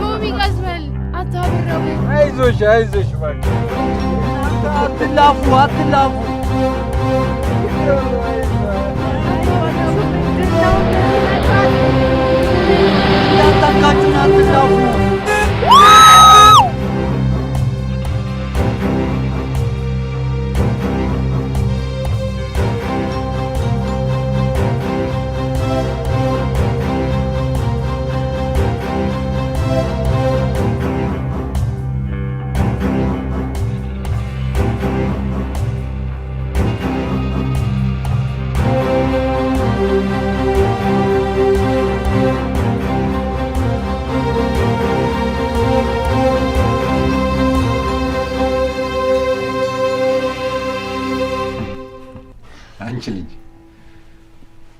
ቶሚ ቀስበል አታብረው። አይዞሽ እባክህ አትላፉ እንዳታካችሁን አትላፉ አንቺ ልጅ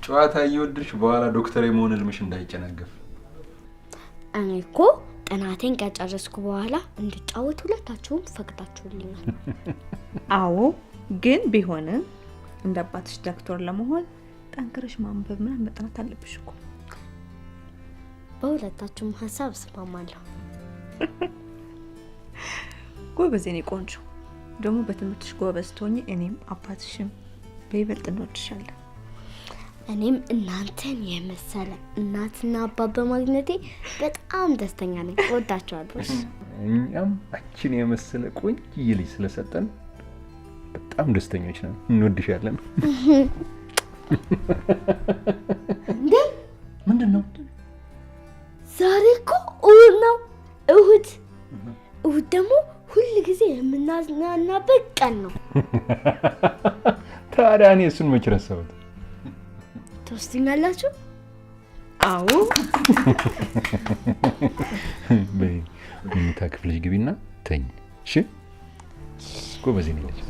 ጨዋታ እየወደድሽ በኋላ ዶክተር የመሆን ህልምሽ እንዳይጨናገፍ። እኔ እኮ ጥናቴን ከጨረስኩ በኋላ እንድጫወት ሁለታችሁም ፈቅዳችሁልኛል። አዎ፣ ግን ቢሆንም እንደ አባትሽ ዶክተር ለመሆን ጠንክረሽ ማንበብ ምናምን መጥናት አለብሽ እኮ። በሁለታችሁም ሀሳብ እስማማለሁ። ጎበዝ የኔ ቆንጆ። ደግሞ በትምህርትሽ ጎበዝ ትሆኚ እኔም አባትሽም በይበልጥ እንወድሻለን። እኔም እናንተን የመሰለ እናትና አባት በማግኘቴ በጣም ደስተኛ ነኝ። እወዳችኋለሁ። እኛም አንቺን የመሰለ ቆንጆ ልጅ ስለሰጠን በጣም ደስተኞች ነን። እንወድሻለን። እንዴ ምንድነው? ዛሬ እኮ እሑድ ነው። እሑድ ደግሞ ሁል ጊዜ የምናዝናናበት ቀን ነው። ታዲያ እኔ እሱን መች ረሳሁት? ትወስዱኛላችሁ? አዎ። በይ መኝታ ክፍልሽ ግቢና ተኝ። እሺ? ጎበዝ ነኝ ልጅ።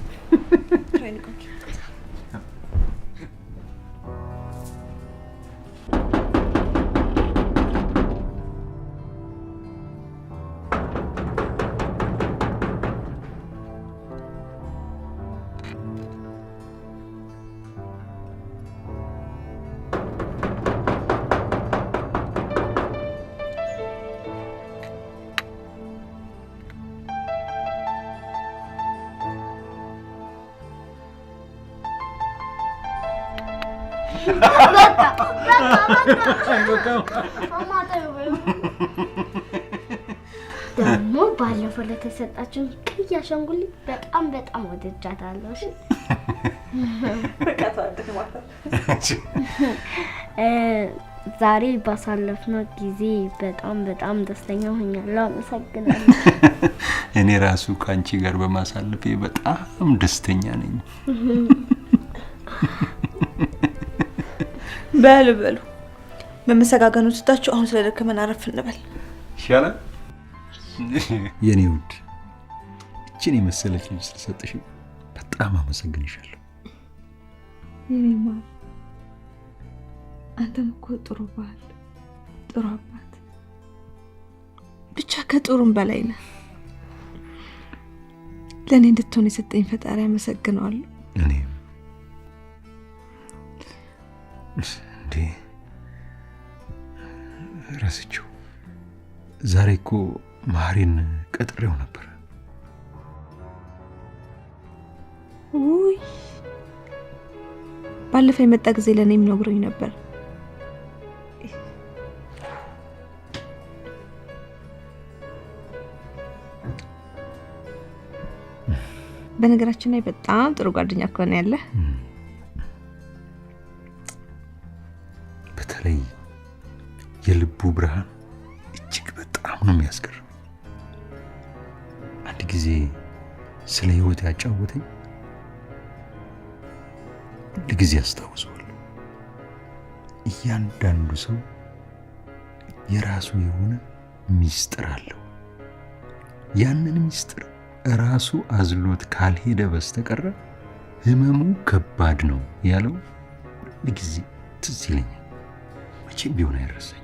ደግሞ ባለፈው ለተሰጣችሁን ቀይ አሻንጉሊት በጣም ወድጃታለሁ። እሺ ዛሬ ባሳለፍነው ጊዜ በጣም ደስተኛ ሆኛለሁ። አመሰግናለሁ። እኔ ራሱ ካንቺ ጋር በማሳለፌ በጣም ደስተኛ ነኝ። በሉ በመሰጋገኑ ትታችሁ አሁን ስለደከመን አረፍ እንበል ይሻላል። የኔ ውድ እቺን የመሰለች ልጅ ስለሰጠሽ በጣም አመሰግንሻለሁ። የኔማ አንተም እኮ ጥሩ ባል፣ ጥሩ አባት፣ ብቻ ከጥሩም በላይ ነህ። ለእኔ እንድትሆን የሰጠኝ ፈጣሪ አመሰግነዋለሁ። እኔም እንዴ ረስቼው ዛሬ እኮ ማሪን ቀጥሬው ነበር። ውይ ባለፈው የመጣ ጊዜ ለእኔም ነግሮኝ ነበር። በነገራችን ላይ በጣም ጥሩ ጓደኛ ከሆነ ያለ በተለይ የልቡ ብርሃን እጅግ በጣም ነው የሚያስገርም። አንድ ጊዜ ስለ ህይወት ያጫወተኝ ሁል ጊዜ አስታውሰዋለሁ። እያንዳንዱ ሰው የራሱ የሆነ ሚስጥር አለው። ያንን ሚስጥር ራሱ አዝሎት ካልሄደ በስተቀር ህመሙ ከባድ ነው ያለው ሁል ጊዜ ትዝ ይለኛል። መቼም ቢሆን አይረሳኝም።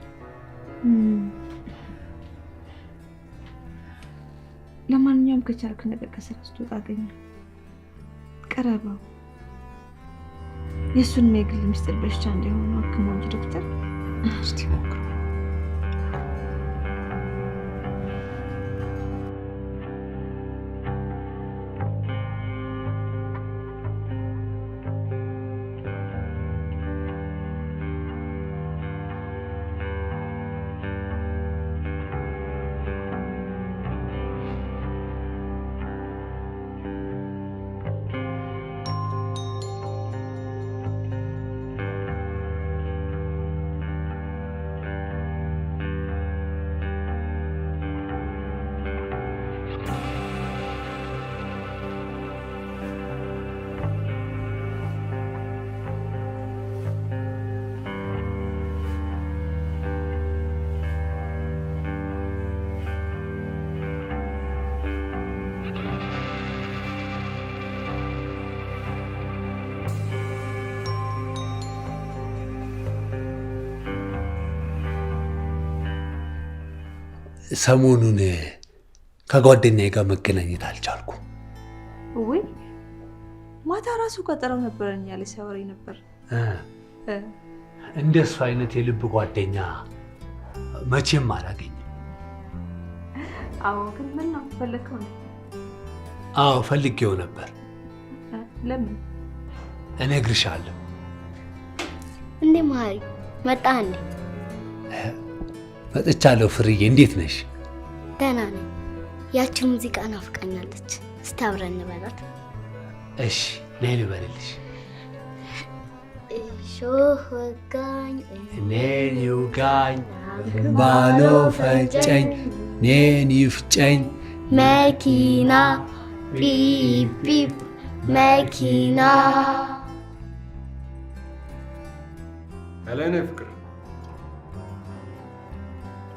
ለማንኛውም ከቻልክ ነገ ከስራ ስትወጣ አገኘው ቀረበው። የእሱን የግል ሚስጥር በሽታ እንዲሆን አክሞ እንጂ ዶክተር። እስቲ ሞክር። ሰሞኑን ከጓደኛዬ ጋር መገናኘት አልቻልኩም። ወይ ማታ ራሱ ቀጠረው ነበረኝ ያለ ሲያወራኝ ነበር። እንደሱ አይነት የልብ ጓደኛ መቼም አላገኝም። አዎ ግን ምን ነው ፈለከው ነው? አዎ ፈልጌው ነበር። ለምን? እነግርሻለሁ። እንዴ ማሪ መጣህ እንዴ? መጥቻለሁ። ፍርዬ እንዴት ነሽ? ደህና ነኝ። ያቺ ሙዚቃ ናፍቃኛለች። እስቲ አብረን እንበላት። እሺ ነይ ልበልልሽ። እሾህ ወጋኝ እኔን ይውጋኝ ባሎ ፈጨኝ እኔን ይፍጨኝ መኪና ቢፕ ቢፕ መኪና። አለኔ ፍቅር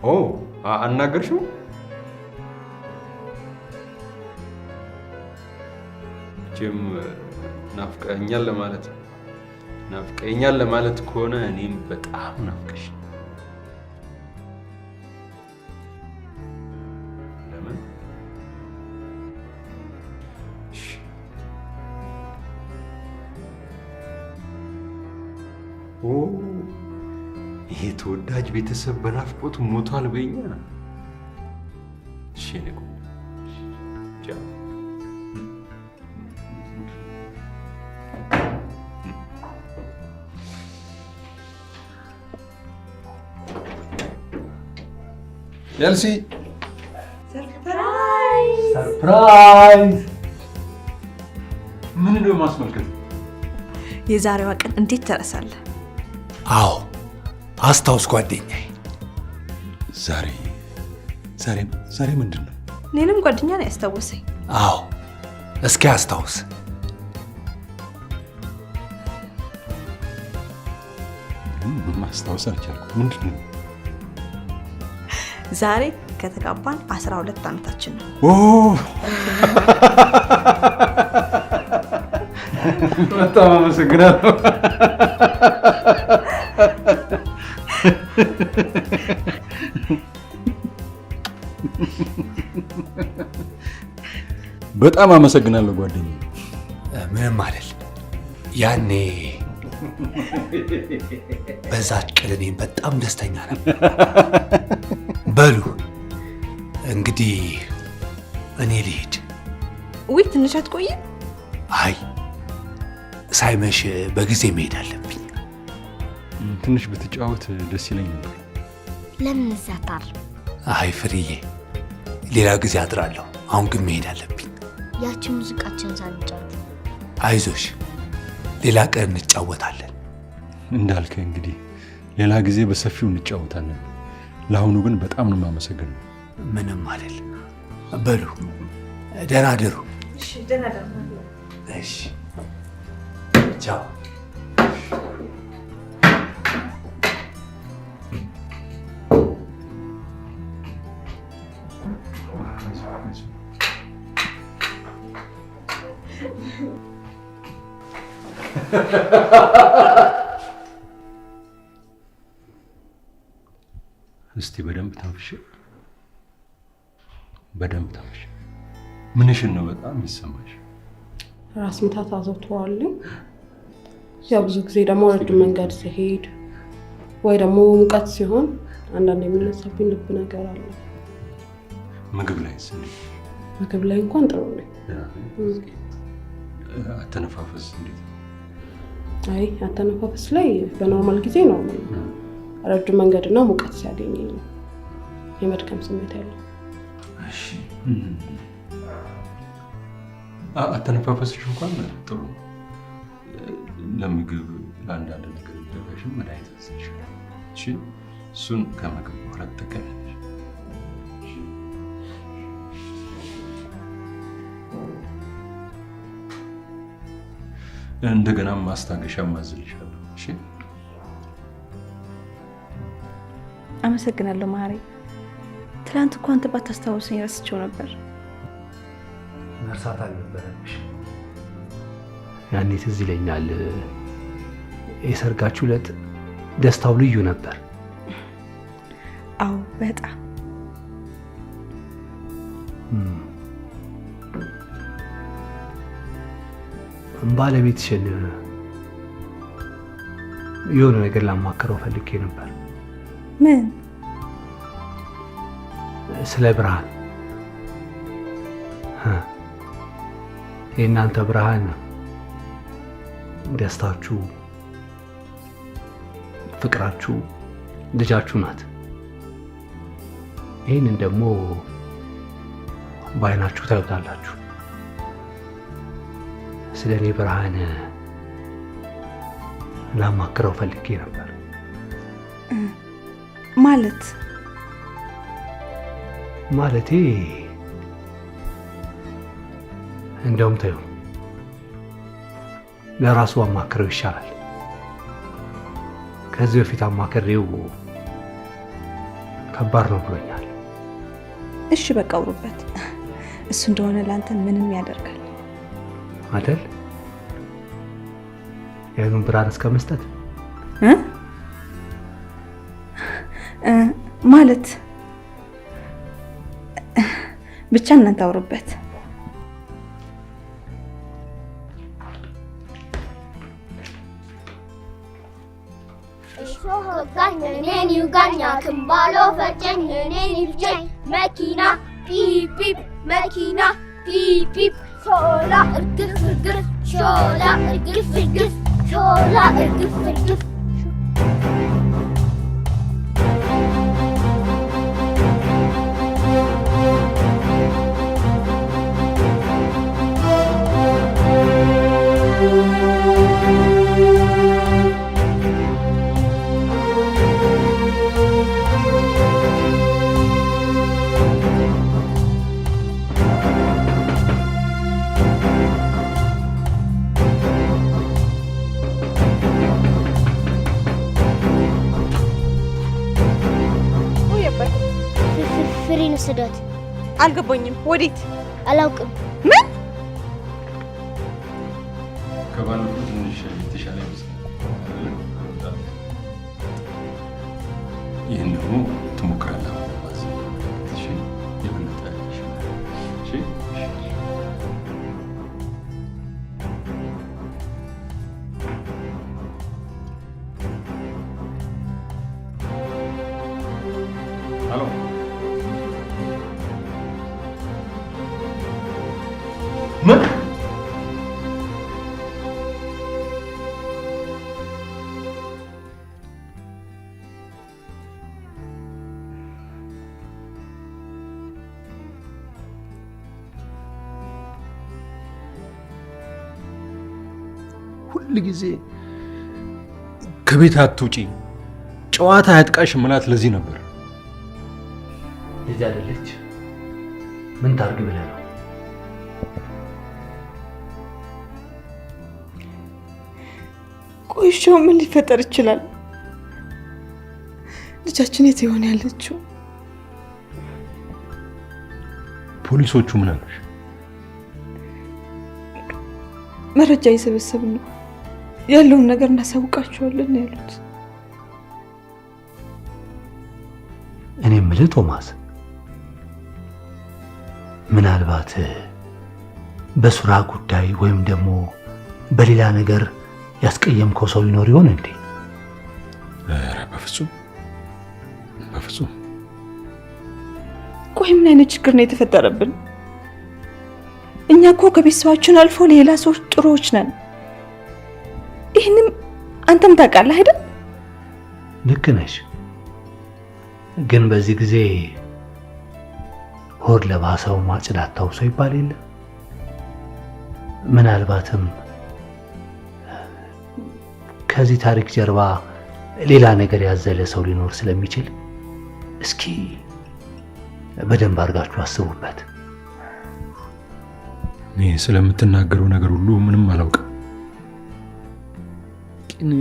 ኦ አናገርሽው? ጀም ናፍቀኛል ለማለት ከሆነ እኔም በጣም ናፍቀሽ። ለምን? ኦ ይሄ ተወዳጅ ቤተሰብ በናፍቆት ሞቷል በእኛ። እሺ ነቁ ቻው። ኤልሲ ሰርፕራይዝ! ምን ነው ማስመልከት? የዛሬዋ ቀን እንዴት ተረሳለህ? አዎ አስታውስ ጓደኛዬ። ዛሬ ምንድን ነው? እኔንም ጓደኛ ነው ያስታወሰኝ። አዎ እስኪ አስታውስ። ማስታወስ አልቻልኩም። ምንድን ነው? ዛሬ ከተጋባን 12 ዓመታችን ነው። በጣም አመሰግናለሁ። በጣም አመሰግናለሁ ጓደኛዬ። ምንም አይደል። ያኔ በዛች ቀን እኔም በጣም ደስተኛ ነበር። በሉ እንግዲህ እኔ ልሄድ። ውይ ትንሽ አትቆይም? አይ ሳይመሽ በጊዜ መሄድ አለብኝ። ትንሽ ብትጫወት ደስ ይለኝ ነበር። ለምን እዛታር? አይ ፍርዬ ሌላ ጊዜ አድራለሁ። አሁን ግን መሄድ አለብኝ። ያቺ ሙዚቃችን ሳንጫወት። አይዞሽ ሌላ ቀን እንጫወታለን። እንዳልከ እንግዲህ ሌላ ጊዜ በሰፊው እንጫወታለን። ለአሁኑ ግን በጣም ነው የማመሰግነው። ምንም አይደል። በሉ ደህና አደሩ። እሺ ደህና ደህና። እሺ ቻው። እስቲ በደንብ ተንፍሽ። ምንሽን ነው በጣም የሚሰማሽ? ራስ ምታት አዘውትሯልኝ። ያው ብዙ ጊዜ ደግሞ ረጅም መንገድ ሲሄድ ወይ ደግሞ ሙቀት ሲሆን አንዳንድ የሚነሳብኝ ልብ ነገር አለ። ምግብ ላይ ምግብ ላይ እንኳን ጥሩ ነው። አተነፋፈስ እንዴት? አይ አተነፋፈስ ላይ በኖርማል ጊዜ ነው። ረጅም መንገድና ሙቀት ሲያገኝ የመድከም ስሜት ያለው። እሺ አተነፋፈስሽ እንኳን ጥሩ ነው። ለምግብ ለአንዳንድ ነገር ደጋሽም መድኃኒት ወስደሽ እሺ፣ እሱን ከምግብ በኋላ ትጠቀሚያለሽ። እንደገና ማስታገሻ ማዝልሻለሁ። እሺ አመሰግናለሁ ማሪ። ትላንት እኮ አንተ ባታስታውሰኝ ረስቼው ነበር። መርሳት አልነበረብሽ። ያኔ ትዝ ይለኛል የሰርጋችሁ ዕለት ደስታው ልዩ ነበር። አዎ በጣም ባለቤትሽን የሆነ ነገር ላማክረው ፈልጌ ነበር። ምን? ስለ ብርሃን። የእናንተ ብርሃን ደስታችሁ፣ ፍቅራችሁ፣ ልጃችሁ ናት። ይህንን ደግሞ በዓይናችሁ ታዩታላችሁ። ስለ እኔ ብርሃን ላማክረው ፈልጌ ነበር። ማለቴ እንደውም ተይው፣ ለራሱ አማክረው ይሻላል። ከዚህ በፊት አማክሬው ከባድ ነው ብሎኛል። እሺ በቃ አውሩበት። እሱ እንደሆነ ለአንተ ምንም ያደርጋል አይደል? የዓይኑን ብርሃን እስከ መስጠት ማለት ብቻ እናንተ አውሩበት። እኔን ይውጋኛ ክንባሎ ፈጨኝ እኔን ይፍጨኝ መኪና ፒፕ ፒፕ መኪና ፒፕ ፒፕ ሾላ እርግፍ እርግፍ ሾላ እርግፍ እርግፍ ሾላ እርግፍ እርግፍ ፍሬን ስዳት አልገባኝም። ወዴት? አላውቅም። ምን? ከባለፈው ትንሽ የተሻለ ይመስላል። ይህን ደግሞ ትሞክራለህ ማለት ነው። እሺ የበለጠ ይሻላል። እሺ ሄሎ ምን? ሁል ጊዜ ከቤት አትውጪ፣ ጨዋታ አያጥቃሽ ምላት ለዚህ ነበር። ልጅ አይደለች ምን ታርግ ብለህ ነው? ቆይሻው ምን ሊፈጠር ይችላል? ልጃችን የት ይሆን ያለችው? ፖሊሶቹ ምን አሉሽ? መረጃ እየሰበሰብን ነው፣ ያለውን ነገር እናሳውቃቸዋለን ያሉት። እኔ የምልህ ቶማስ፣ ምናልባት በስራ ጉዳይ ወይም ደግሞ በሌላ ነገር ያስቀየምከው ሰው ይኖር ይሆን እንዴ? ኧረ በፍጹም በፍጹም። ቆይ ምን አይነት ችግር ነው የተፈጠረብን? እኛ እኮ ከቤተሰባችን አልፎ ሌላ ሰዎች ጥሩዎች ነን። ይህንም አንተም ታውቃለህ አይደል? ልክ ነሽ። ግን በዚህ ጊዜ ሆድ ለባሰው ማጭላት ታውሶ ይባል የለ? ምናልባትም ከዚህ ታሪክ ጀርባ ሌላ ነገር ያዘለ ሰው ሊኖር ስለሚችል እስኪ በደንብ አድርጋችሁ አስቡበት። እኔ ስለምትናገረው ነገር ሁሉ ምንም አላውቅም። ግን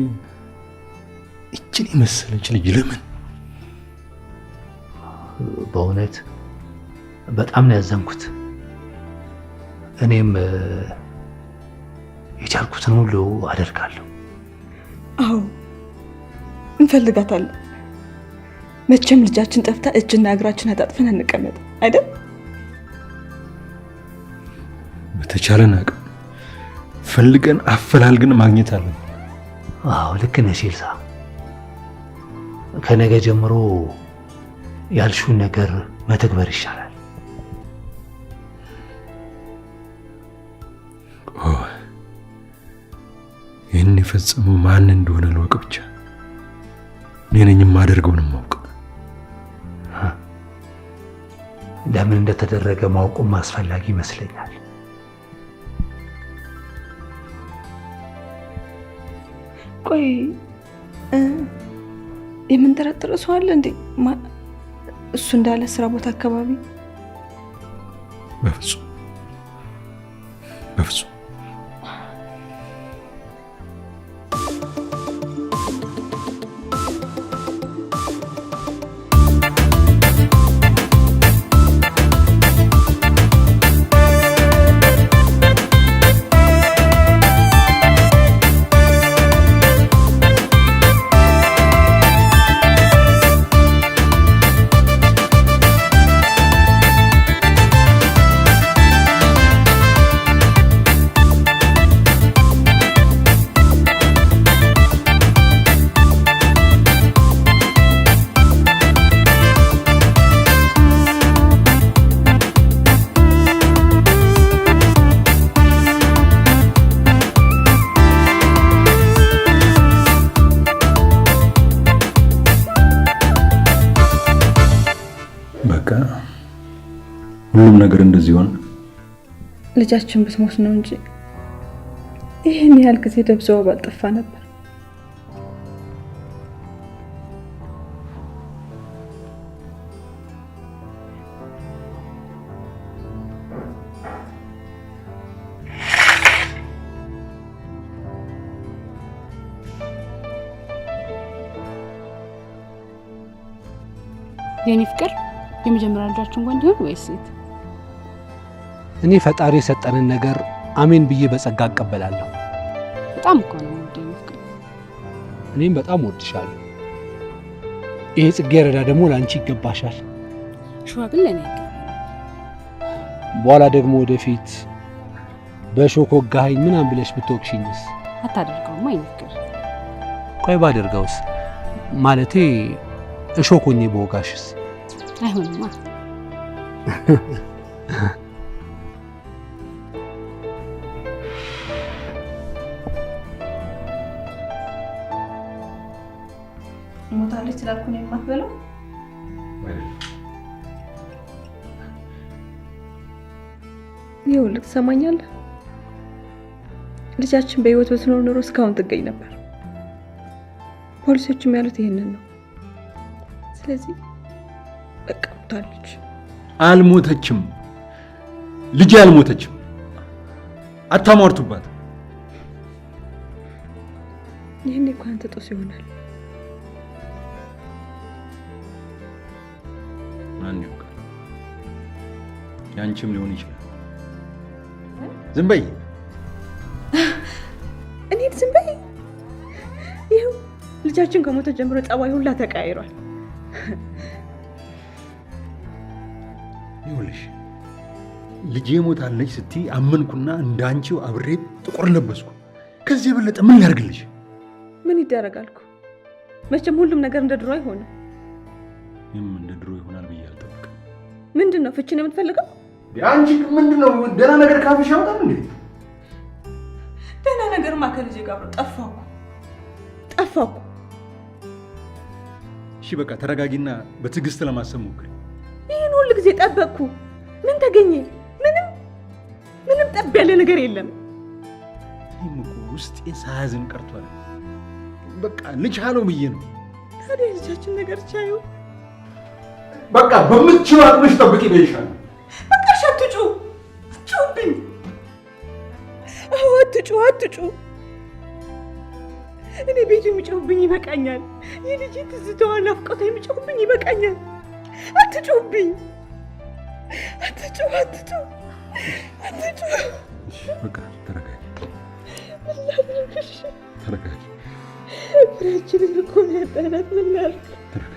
እችን የመሰለች ልጅ ለምን? በእውነት በጣም ነው ያዘንኩት። እኔም የቻልኩትን ሁሉ አደርጋለሁ። አዎ እንፈልጋታለን። መቼም ልጃችን ጠፍታ እጅና እግራችን አጣጥፈን እንቀመጥ አይደል? በተቻለን አቅም ፈልገን አፈላልገን ማግኘት አለን። አዎ ልክ ነሽ ኤልሳ። ከነገ ጀምሮ ያልሽውን ነገር መተግበር ይሻላል። ይህን የፈጸመው ማን እንደሆነ ልወቅ ብቻ። እኔ ነኝ የማደርገውን ማውቅ። ለምን እንደተደረገ ማወቁም አስፈላጊ ይመስለኛል። ቆይ የምንጠረጥረው ሰው አለ እንዴ? እሱ እንዳለ ስራ ቦታ አካባቢ? በፍጹም በፍጹም። ሁሉም ነገር እንደዚህ ሆነ። ልጃችን ብትሞት ነው እንጂ ይሄን ያህል ጊዜ ደብዛዋ ባልጠፋ ነበር። የኔ ፍቅር የመጀመሪያ ልጃችን ወንድ ይሁን ወይስ ሴት? እኔ ፈጣሪ የሰጠንን ነገር አሜን ብዬ በጸጋ እቀበላለሁ። በጣም እኮ ነው የምወደው ፍቅር። እኔም በጣም ወድሻለሁ። ይሄ ጽጌረዳ ደግሞ ላንቺ ይገባሻል። ሸዋ ግን ለኔ በኋላ ደግሞ ወደፊት በሾክ ወጋኸኝ ምናምን ብለሽ ብትወቅሽኝስ? አታደርገውማ የኔ ፍቅር። ቆይ ባደርገውስ? ማለቴ እሾኮኝ በወጋሽስ? አይሆንማ። ሞታለች ስላልኩኝ የማትበለው ይኸውልህ፣ ትሰማኛለህ? ልጃችን በህይወት ብትኖር ኖሮ እስካሁን ትገኝ ነበር። ፖሊሶችም ያሉት ይሄንን ነው። ስለዚህ በቃ ሞታለች። አልሞተችም። ልጅ አልሞተችም። አታሟርቱባት። ይሄኔ እኮ አንተ ጦስ ይሆናል። ማን ያውቃል? ያንቺም ሊሆን ይችላል። ዝም በይ። እኔ ዝም በይ። ይኸው ልጃችን ከሞተ ጀምሮ ጸባይ ሁላ ተቀያይሯል። ይኸውልሽ ልጄ ሞታለች ስትይ አመንኩና እንዳንቺው አብሬ ጥቁር ለበስኩ። ከዚህ የበለጠ ምን ላድርግልሽ? ምን ይደረጋልኩ? መቼም ሁሉም ነገር እንደ ድሮ አይሆንም። ምንም እንደ ድሮ ይሆናል ብዬ አልጠብቅም። ምንድነው ፍቺ ነው የምትፈልገው? አንቺ ምንድነው ደህና ነገር ካፍሽ ያወጣል እንዴ? ደህና ነገር ማከልጄ ጋር ጠፋኩ። እሺ በቃ ተረጋጊና በትዕግስት ለማሰብ ሞክሪ። ይህን ሁሉ ጊዜ ጠበቅኩ። ምን ተገኘ? ምንም ጠብ ያለ ነገር የለም። እኔም እኮ ውስጤን ሳያዝን ቀርቷል። በቃ ልቻለው ብዬ ነው። ታዲያ ልጃችን ነገር ቻዩ። በቃ በምትችይው አቅምሽ ጠብቂ በይሻል። በቃ አትጩ፣ አትጩብኝ። አትጩ። እኔ ቤቱ የሚጮህብኝ ይበቃኛል። የልጄ ትዝታዋ ናፍቆቷ የሚጮህብኝ ይበቃኛል። አትጩብኝ። አትጩ። በቃ ተረጋጊ። ተረጋጊ። ፍሬያችንን እኮ ነው ያጣናት። ምን ላድርግ? ተረጋጊ።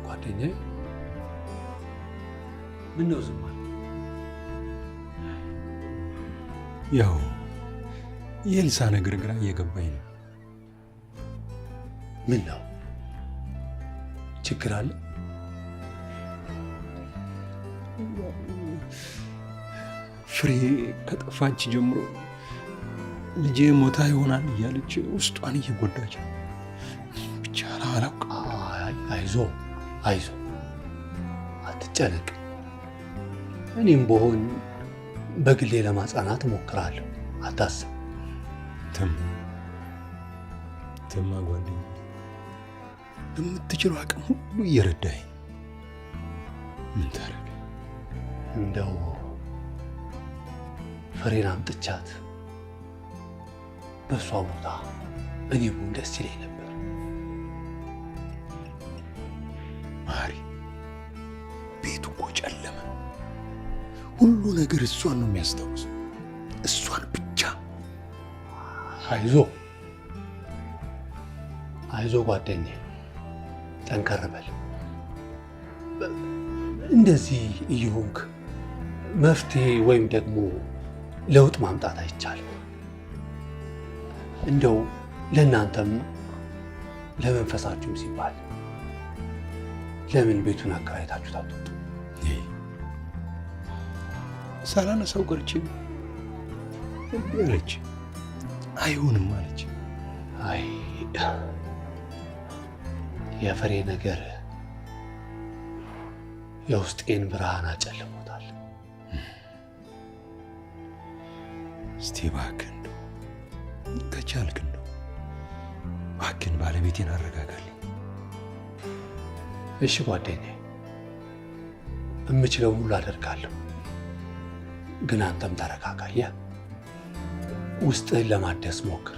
ጓደኛዬ ምነው ዝም አለ? ያው የኤልሳ ነገር ግራ እየገባኝ ነው። ምን ነው ችግር አለ? ፍሬ ከጠፋች ጀምሮ ልጄ ሞታ ይሆናል እያለች ውስጧን እየጎዳች ነው። ብቻ አላውቅም። አይዞ አትጨነቅ። እኔም በሆን በግሌ ለማጽናናት እሞክራለሁ። አታስብ። ተማ ጓደኛ በምትችለው አቅም ሁሉ እየረዳኝ ምን ታረግ? እንደው ፍሬን አምጥቻት በእሷ ቦታ እኔ ብሆን ደስ ይለኝ ነበር። ማሪ ቤቱ እኮ ጨለመ። ሁሉ ነገር እሷን ነው የሚያስታውሰው፣ እሷን ብቻ። አይዞ ጓደኛዬ፣ ጠንከር በል። እንደዚህ እየሆንክ መፍትሄ ወይም ደግሞ ለውጥ ማምጣት አይቻልም። እንደው ለእናንተም ለመንፈሳችሁም ሲባል ለምን ቤቱን አከራይታችሁ ታጥጡ? ሳላነሳው ቀርቼ እምቢ አለች። አይሆንም አለች። አይ የፍሬ ነገር የውስጤን ብርሃን አጨልሞታል። እስቲ እባክህ እንደው ከቻልክ እንደው እባክህን ባለቤቴን አረጋጋልኝ። እሺ ጓደኛዬ፣ የምችለውን ሁሉ አደርጋለሁ። ግን አንተም ተረጋጋያ፣ ውስጥህን ለማደስ ሞክር።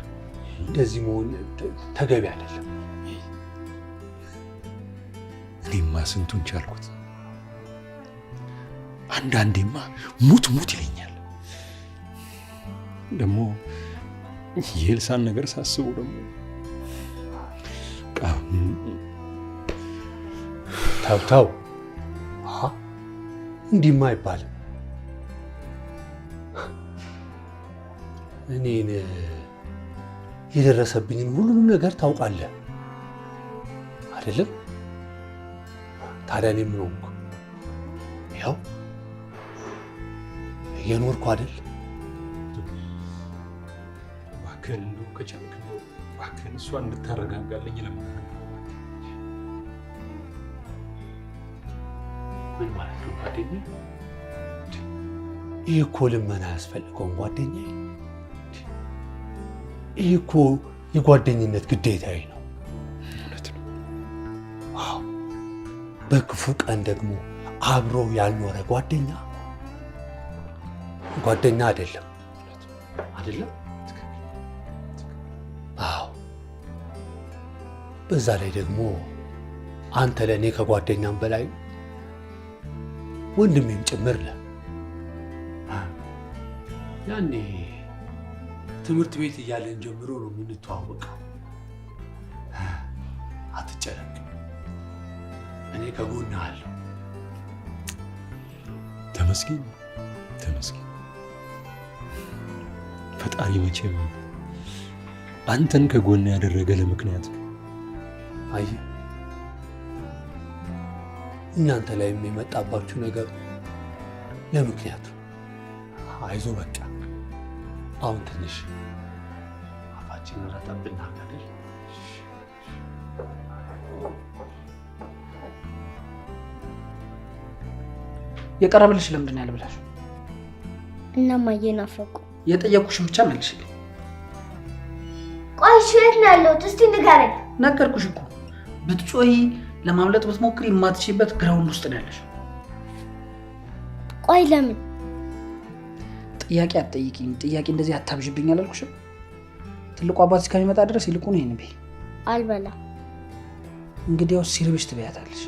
እንደዚህ መሆን ተገቢ አይደለም። እኔማ ስንቱን ቻልኩት። አንዳንዴማ ሙት ይለኛል። ደግሞ የኤልሳን ነገር ሳስቡ ደግሞ ተው እንዲህማ አይባልም። እኔን የደረሰብኝን ሁሉንም ነገር ታውቃለህ አይደለም? ታዲያ እኔ ምን ሆንኩ? ያው እየኖርኩ አይደል? እባክህን እንደው ከቻልክ እንደው እባክህን እሷን እንድታረጋጋልኝ ለምን? ምን ማለት ነው ጓደኛዬ? ይህ እኮ ልመና አያስፈልገውም ጓደኛዬ። ይህ እኮ የጓደኝነት ግዴታዬ ነው። እውነት ነው። አዎ፣ በክፉ ቀን ደግሞ አብሮ ያልኖረ ጓደኛ አይደለም አይደለም? አዎ። በዛ ላይ ደግሞ አንተ ለእኔ ከጓደኛም በላይ ወንድሜም ጭምር ነህ። ያኔ ትምህርት ቤት እያለን ጀምሮ ነው የምንተዋወቀው። አትጨነቅ፣ እኔ ከጎንህ አለሁ። ተመስገን ተመስገን። ፈጣሪ መቼም አንተን ከጎን ያደረገ ለምክንያት ነው። አይ እናንተ ላይ የሚመጣባችሁ ነገር ለምክንያቱ። አይዞ በቃ አሁን ትንሽ አፋችንን ረጠብና አይደል? የቀረበልሽ ለምንድን ነው ያልበላሽ? እማዬ ናፈቁ። የጠየቁሽን ብቻ መልሽልኝ። ቆይ የት ነው ያለሁት? እስቲ ንገረኝ። ነገርኩሽ እኮ ብትጮይ ለማምለጥ ብትሞክሪ የማትችይበት ግራውንድ ውስጥ ነው ያለሽ። ቆይ ለምን? ጥያቄ አትጠይቂኝ። ጥያቄ እንደዚህ አታብዥብኝ አላልኩሽም? ትልቁ አባት እስከሚመጣ ድረስ ይልቁን ይሄን በይ። አልበላም። እንግዲያውስ ሲርብሽ ትበያታለሽ።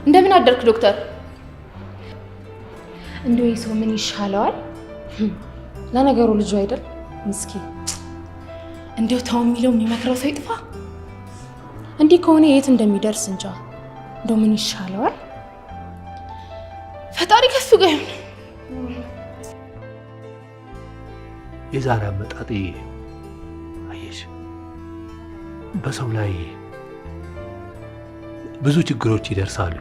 እንደምን አደርክ ዶክተር? እንደው ሰው ምን ይሻለዋል? ለነገሩ ልጁ አይደል ምስኪን። እንደው ታው የሚለው የሚመክረው ሰው ይጥፋ። እንዲህ ከሆነ የት እንደሚደርስ እንጃ። እንደው ምን ይሻለዋል? ፈጣሪ ከሱ ጋር ይሁን። የዛሬ አመጣጤ አየሽ፣ በሰው ላይ ብዙ ችግሮች ይደርሳሉ።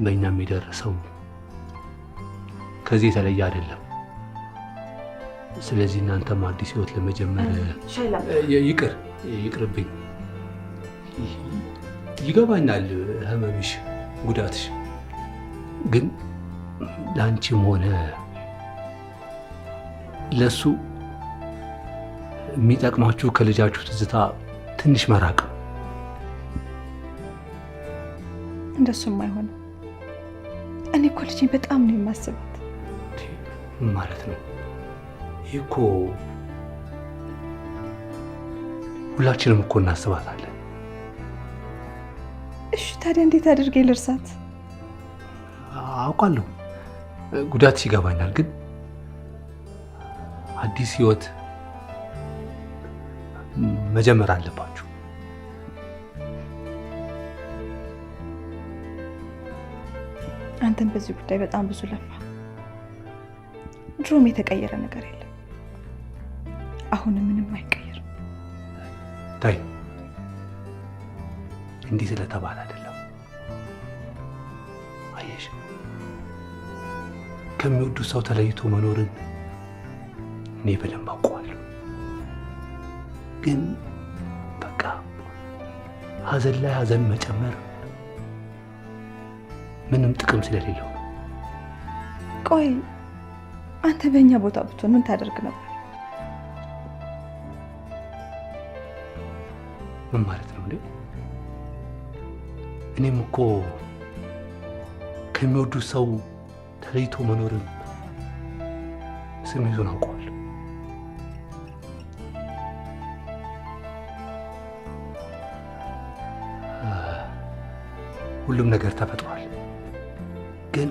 በእኛም የደረሰው ከዚህ የተለየ አይደለም። ስለዚህ እናንተም አዲስ ህይወት ለመጀመር ይቅርብኝ። ይገባኛል ህመምሽ፣ ጉዳትሽ። ግን ለአንቺም ሆነ ለሱ የሚጠቅማችሁ ከልጃችሁ ትዝታ ትንሽ መራቅ። እንደሱም አይሆንም። እኔ እኮ ልጄ በጣም ነው የማስባት። ማለት ነው ይህ እኮ ሁላችንም እኮ እናስባታለን። እሺ ታዲያ እንዴት አድርጌ ልርሳት? አውቃለሁ ጉዳትሽ ይገባኛል። ግን አዲስ ህይወት መጀመር አለባችሁ። አንተም በዚህ ጉዳይ በጣም ብዙ ለፋ። ድሮም የተቀየረ ነገር የለም። አሁንም ምንም አይቀየርም። ታይ እንዲህ ስለተባለ አይደለም። አየሽ፣ ከሚወዱ ሰው ተለይቶ መኖርን እኔ በደንብ አውቀዋለሁ። ግን በቃ ሀዘን ላይ ሀዘን መጨመር ምንም ጥቅም ስለሌለው። ቆይ አንተ በእኛ ቦታ ብትሆን ምን ታደርግ ነበር? ምን ማለት ነው እንዴ? እኔም እኮ ከሚወዱት ሰው ተለይቶ መኖርን ስሜቱን አውቀዋለሁ። ሁሉም ነገር ተፈጥሯል። ግን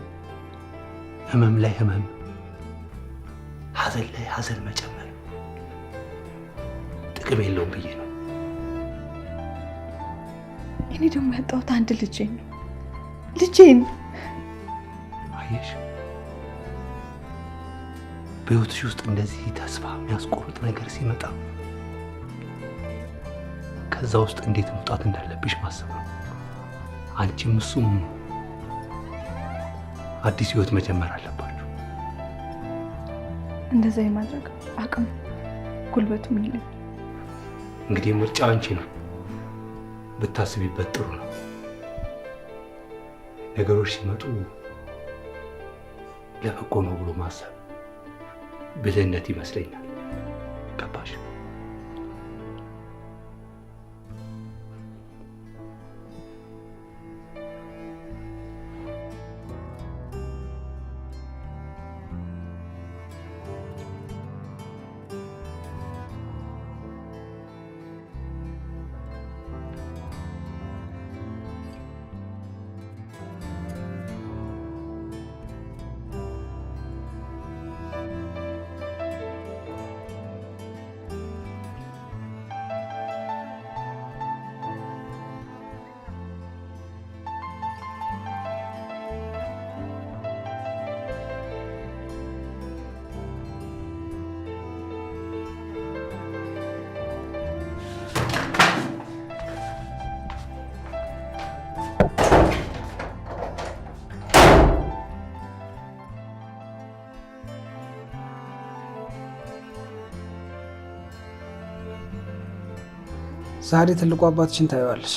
ህመም ላይ ህመም፣ ሀዘን ላይ ሀዘን መጨመር ጥቅም የለውም ብዬ ነው። እኔ እኔ ደግሞ ያጣሁት አንድ ልጄን ነው። ልጄን አየሽ፣ በህይወትሽ ውስጥ እንደዚህ ተስፋ የሚያስቆርጥ ነገር ሲመጣ ከዛ ውስጥ እንዴት መውጣት እንዳለብሽ ማሰብ ነው። አንቺም እሱም አዲስ ህይወት መጀመር አለባችሁ። እንደዛ የማድረግ አቅም ጉልበቱም የለም። እንግዲህ ምርጫው አንቺ ነው። ብታስቢበት ጥሩ ነው። ነገሮች ሲመጡ ለበጎ ነው ብሎ ማሰብ ብልህነት ይመስለኛል። ገባሽ? ዛሬ ትልቁ አባትሽን ታየዋለሽ።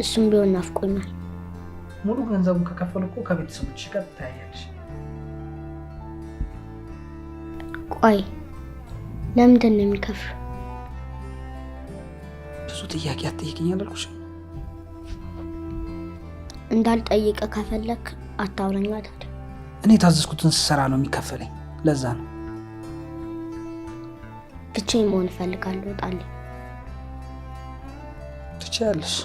እሱም ቢሆን ናፍቆኛል። ሙሉ ገንዘቡን ከከፈሉ እኮ ከቤተሰቦችሽ ጋር ታያያለሽ። ቆይ ለምንድን ነው የሚከፍሉ? ብዙ ጥያቄ አትጠይቅኝ አላልኩሽ? እንዳልጠይቀ ከፈለክ አታውረኛ ታዲያ። እኔ ታዘዝኩትን ስሰራ ነው የሚከፈለኝ። ለዛ ነው ብቻዬን መሆን እፈልጋለሁ። ወጣልኝ። ትችያለሽ።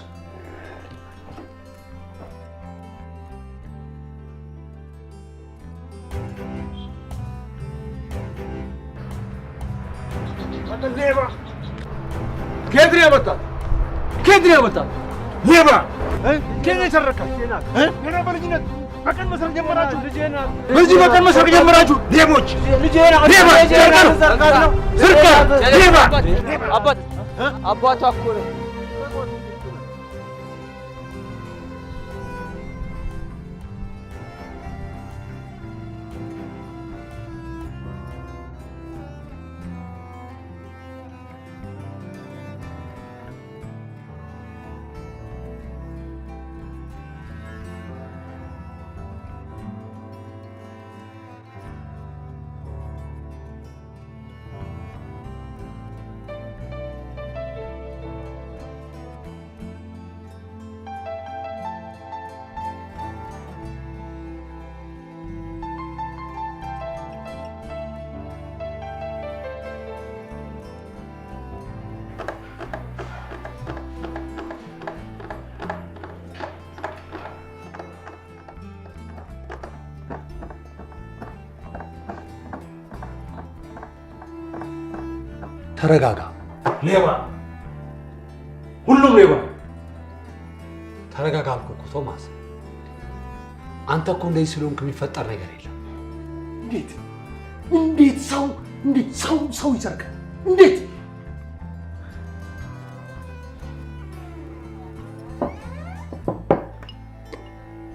ከየት ነው ያመጣት? ከየት ነው ያመጣት? ሌባ! ከየት ነው የሰረካት? ገና በልጅነት በቀን መስረቅ ጀመራችሁ። በዚህ በቀን መስረቅ ጀመራችሁ ሌቦች! ሌባ! ሌባ! አባቷ እኮ ነው። ተረጋጋ። ሌባ! ሁሉም ሌባ! ተረጋጋ አልኩህ እኮ ቶማስ። አንተ እኮ እንደዚህ ስለሆንክ የሚፈጠር ነገር የለም። እንዴት ሰው ይሰርቃል? እንዴት?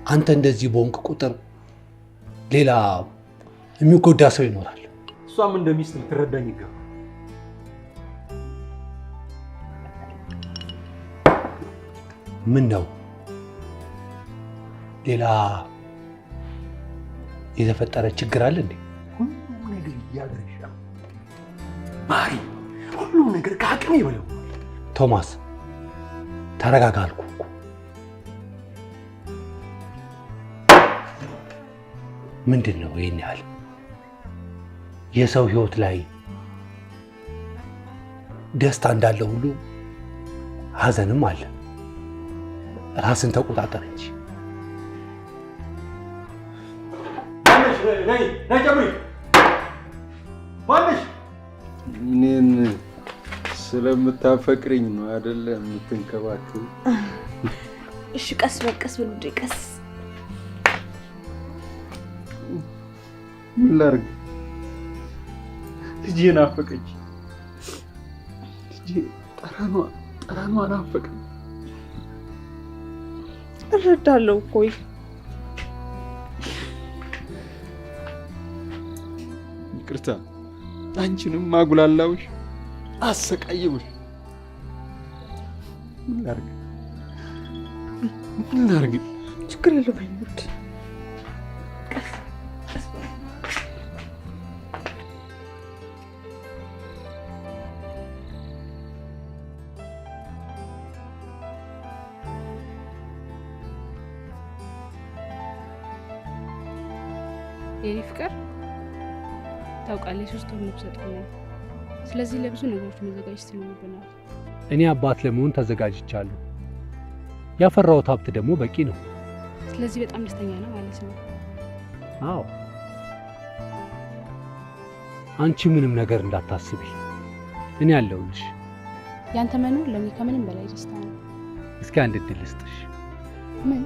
አንተ እንደዚህ በሆንክ ቁጥር ሌላ የሚጎዳ ሰው ይኖራል። እሷም እንደ ሚስት ልትረዳኝ ይገባል። ምን ነው ሌላ የተፈጠረ ችግር አለ እንዴ? ሁሉም ነገር እያገረሻ ማሪ፣ ሁሉም ነገር ከአቅሜ በለው። ቶማስ ተረጋጋ አልኩህ እኮ። ምንድን ነው ይህን ያህል? የሰው ህይወት ላይ ደስታ እንዳለ ሁሉ ሀዘንም አለ። ራስን ተቆጣጠር እንጂ። ነይ ጨምሪ። ማነሽ? እኔን ስለምታፈቅሪኝ ነው አይደለ የምትንከባከብ? እሺ ቀስ በቀስ ውዴ ቀስ። ምን ላድርግ? ልጄ ናፈቀች። ልጄ ጠረኗ ናፈቀኝ። እረዳለሁ እኮ ይቅርታ፣ አንቺንም ማጉላላውሽ አሰቃየውሽ። ምን ላድርግ? ችግር የለውም ውዴ ቀስ ቀስ። የኔ ፍቅር ታውቃለህ፣ 3 ወር ነፍሰ ጡር ነኝ። ስለዚህ ለብዙ ነገሮች መዘጋጀት ይኖርብናል። እኔ አባት ለመሆን ተዘጋጅቻለሁ። ያፈራሁት ሀብት ደግሞ በቂ ነው። ስለዚህ በጣም ደስተኛ ነው ማለት ነው? አዎ። አንቺ ምንም ነገር እንዳታስቢ፣ እኔ አለሁልሽ። ያንተ መኖር ለኔ ከምንም በላይ ደስታ ነው። እስኪ አንድ እድል ልስጥሽ። ምን?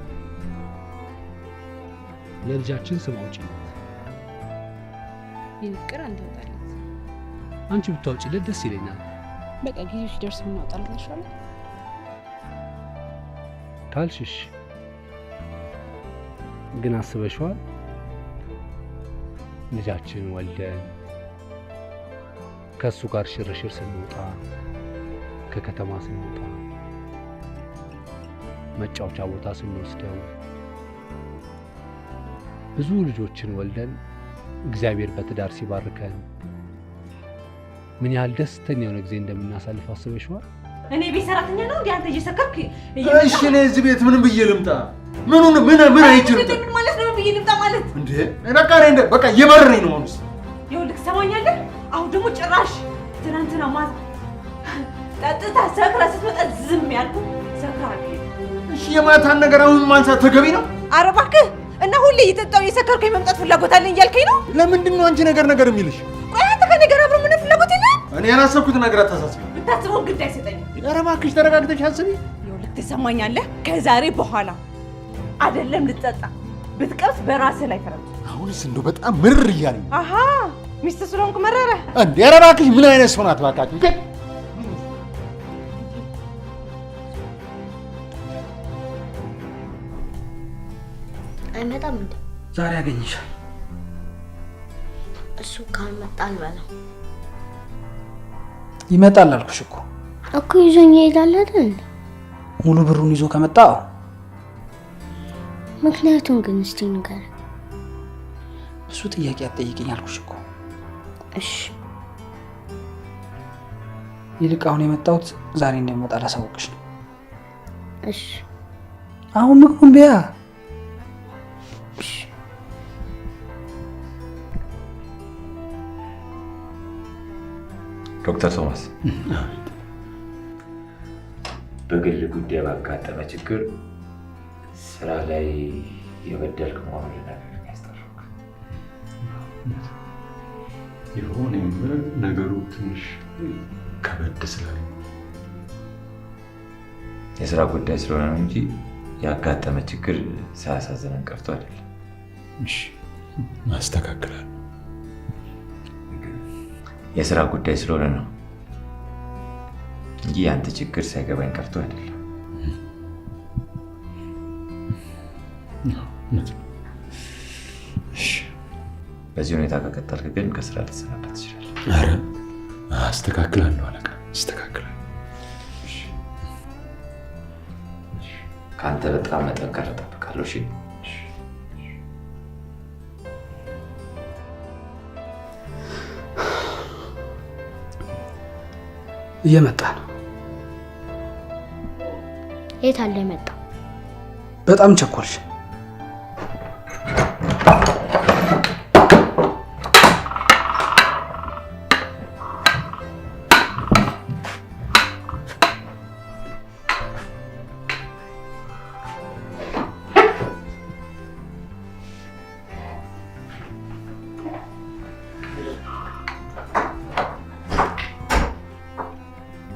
ለልጃችን ስም አውጪለት። የኔ ፍቅር አንተ ወጣለት። አንቺ ብታውጪለት ደስ ይለኛል። በቃ ጊዜው ሲደርስ እናውጣለን ይሻላል ካልሽሽ። ግን አስበሽዋል? ልጃችን ወልደን ከሱ ጋር ሽርሽር ስንወጣ፣ ከከተማ ስንወጣ፣ መጫወቻ ቦታ ስንወስደው፣ ብዙ ልጆችን ወልደን እግዚአብሔር በትዳር ሲባርከን ምን ያህል ደስተኛ የሆነ ጊዜ እንደምናሳልፍ አስበሽዋል? እኔ ቤት ሰራተኛ ነው እንዴ አንተ እየሰከርክ? እሺ እኔ እዚህ ቤት ምን ብዬ ልምጣ? ምን አይችልም? ምን ማለት ነው ብዬ ልምጣ ማለት? እንዴ በቃ እኔ በቃ እየመረረኝ ነው አሁንስ። ይኸውልህ ትሰማኛለህ? አሁን ደግሞ ጭራሽ ትናንትና ማታ ጠጥተህ ሰክረህ ስትመጣ ዝም ያልኩህ ሰክራለሁ። እሺ የማታን ነገር አሁን ማንሳት ተገቢ ነው? ኧረ እባክህ እና ሁሌ እየጠጣሁ እየሰከርኩ የመምጣት ፍላጎት አለኝ እያልከኝ ነው? ለምንድን ነው አንቺ ነገር የሚልሽ? ቆይ አንተ ከእኔ ጋር አብረን ምን ፍላጎት የለህም? እኔ ያላሰብኩት ነገር አታሳስቢ። ብታስበው ግድ አይሰጠኝም። ኧረ እባክሽ ተረጋግተሽ አስቢ። ይኸውልህ ትሰማኛለህ? ከዛሬ በኋላ አይደለም ልትጠጣ ብትቀምስ በራስህ ላይ ፈረድ። አሁንስ እንደው በጣም ምርር እያለኝ። አሃ ሚስት ስለሆንኩ መረረ እንዴ? ኧረ እባክሽ ምን አይነት ሰው ናት እባክሽ? አይመጣም እንዴ? ዛሬ ያገኝሻል። እሱ ካልመጣ አልበላም። ይመጣል አልኩሽ እኮ ይዞኝ ይሄዳል አይደል? ሙሉ ብሩን ይዞ ከመጣ ምክንያቱም ግን እስቲ ንገር። እሱ ጥያቄ አትጠይቅኝ አልኩሽ እሺ ይልቅ አሁን የመጣሁት ዛሬ እንደሚመጣ ላሳውቅሽ ነው። እሺ አሁን ምግቡን ቢያ ዶክተር ቶማስ በግል ጉዳይ ባጋጠመ ችግር ስራ ላይ የበደልክ መሆኑን ልነግርህ ያስጠራሁት። ይሁንም ነገሩ ትንሽ ከበድ ስላለ የስራ ጉዳይ ስለሆነ ነው እንጂ ያጋጠመ ችግር ሳያሳዝነን ቀርቶ አይደለም። እሺ ማስተካከላል። የስራ ጉዳይ ስለሆነ ነው እንጂ ያንተ ችግር ሳይገባኝ ቀርቶ አይደለም። በዚህ ሁኔታ ከቀጠልክ ግን ከስራ ልትሰናበት ትችላለህ። ኧረ አስተካክላለሁ አለቃ፣ አስተካክላለሁ። ከአንተ በጣም መጠንከር እጠብቃለሁ። እሺ እየመጣ ነው። የት አለ የመጣ? በጣም ቸኮልሽ።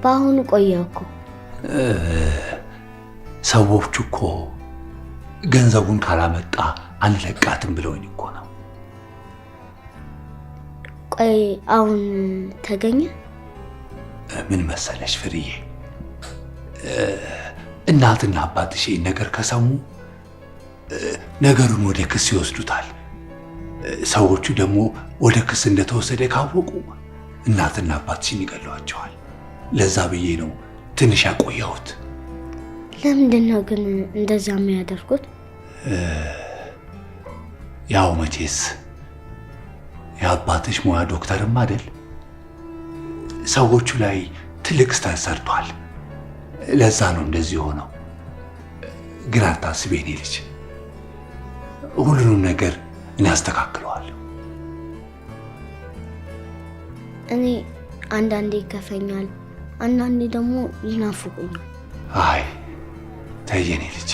በአሁኑ ቆየሁ እኮ። ሰዎቹ እኮ ገንዘቡን ካላመጣ አንለቃትም ብለውኝ እኮ ነው። ቆይ አሁን ተገኘ? ምን መሰለሽ ፍርዬ፣ እናትና አባትሽ ነገር ከሰሙ ነገሩን ወደ ክስ ይወስዱታል። ሰዎቹ ደግሞ ወደ ክስ እንደተወሰደ ካወቁ እናትና አባትሽን ይገሏቸዋል። ለዛ ብዬ ነው ትንሽ ያቆየሁት። ለምንድን ነው ግን እንደዛ የሚያደርጉት? ያው መቼስ የአባትሽ ሙያ ዶክተርም አይደል? ሰዎቹ ላይ ትልቅ ስህተት ሰርቷል። ለዛ ነው እንደዚህ ሆነው። ግን አታስቢ የኔ ልጅ፣ ሁሉንም ነገር እኔ አስተካክለዋለሁ። እኔ አንዳንዴ ይከፈኛል፣ አንዳንዴ ደግሞ ይናፍቁኛል። አይ ተይ የኔ ልጅ፣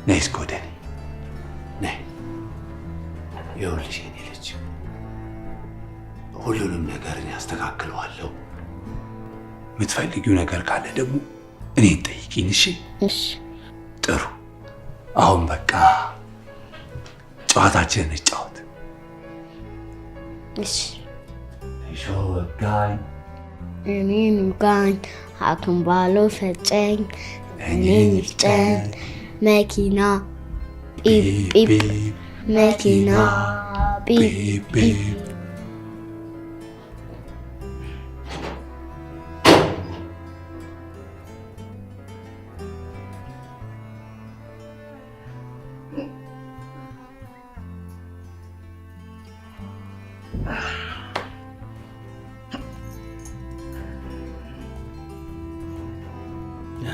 ነይ እስኪ ወደ እኔ ነይ። ይኸውልሽ የኔ ልጅ፣ ሁሉንም ነገር እኔ አስተካክለዋለሁ። የምትፈልጊው ነገር ካለ ደግሞ እኔን ጠይቂኝ። እሺ? እሺ። ጥሩ። አሁን በቃ ጨዋታችንን እንጫወት። እሺ። ሾጋኝ እኔን ውጋኝ፣ ሐኪም ባለው ፈጨኝ፣ እኔን ይፍጨኝ፣ መኪና ጲፕ ጲፕ፣ መኪና ጲፕ ጲፕ።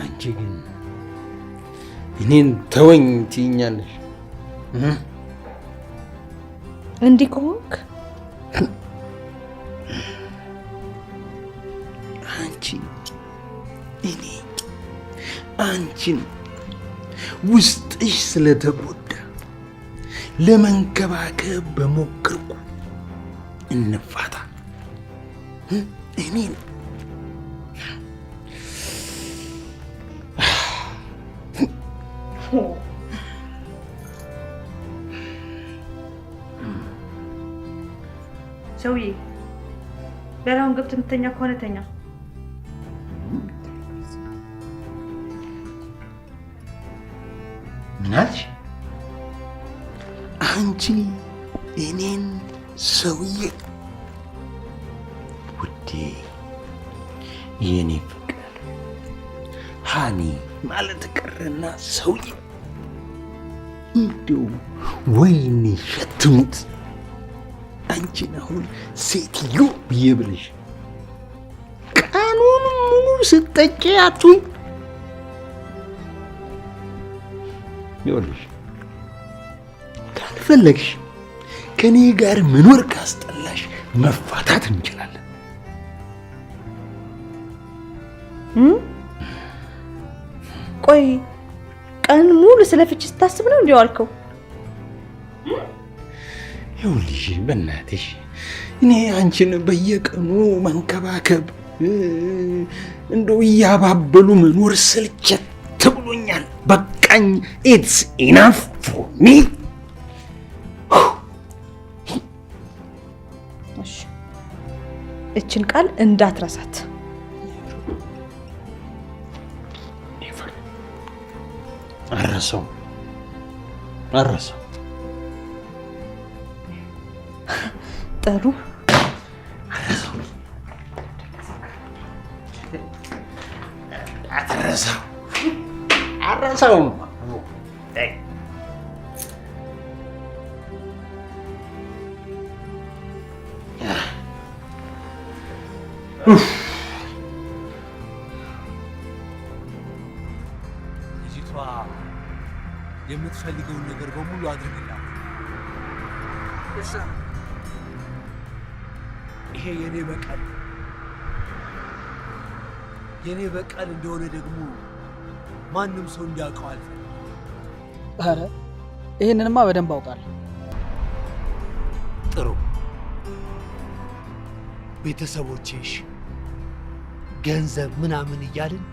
አንቺ ግን እኔን ተወኝ ትይኛለሽ? እንዲህ ከሆንክ አንቺ እኔ አንቺን ውስጥሽ ስለተጎዳ ለመንከባከብ በሞከርኩ እንፋታ። እኔን ሰውዬ በላውን ገብት የምተኛ ከሆነ ተኛ። ምን አልሽ? አንቺ እኔን ሰውዬ? ውዴ የኔ ፍቅር ሃኒ ማለት ቀረና ሰውዬ። እንዲሁ ወይኔ ሸትሙት አንቺን አሁን ሴትዮ ብዬ ብለሽ ቀኑን ሙሉ ስትጠጪ አትሁኝ። ይኸውልሽ ካልፈለግሽ ከኔ ጋር መኖር ካስጠላሽ መፋታት እንችላለን። ቆይ ቀን ሙሉ ስለ ፍቺ ስታስብ ነው እንዴ ዋልከው? ይኸውልሽ በእናትሽ እኔ አንቺን በየቀኑ መንከባከብ እንደው እያባበሉ መኖር ስልቸት ብሎኛል። በቃኝ። ኢትስ ኢናፍ ፎር ሚ። እሺ እችን ቃል እንዳትረሳት። አረሰው ጥሩ አረሰው ልጅቷ የምትፈልገውን ነገር በሙሉ አድርግላት። ይሄ የኔ በቀል እንደሆነ ደግሞ ማንም ሰው እንዲያውቀው አልፈልግም። ኧረ ይሄንንማ በደንብ አውቃለሁ። ጥሩ ቤተሰቦቼሽ ገንዘብ ምናምን እያልን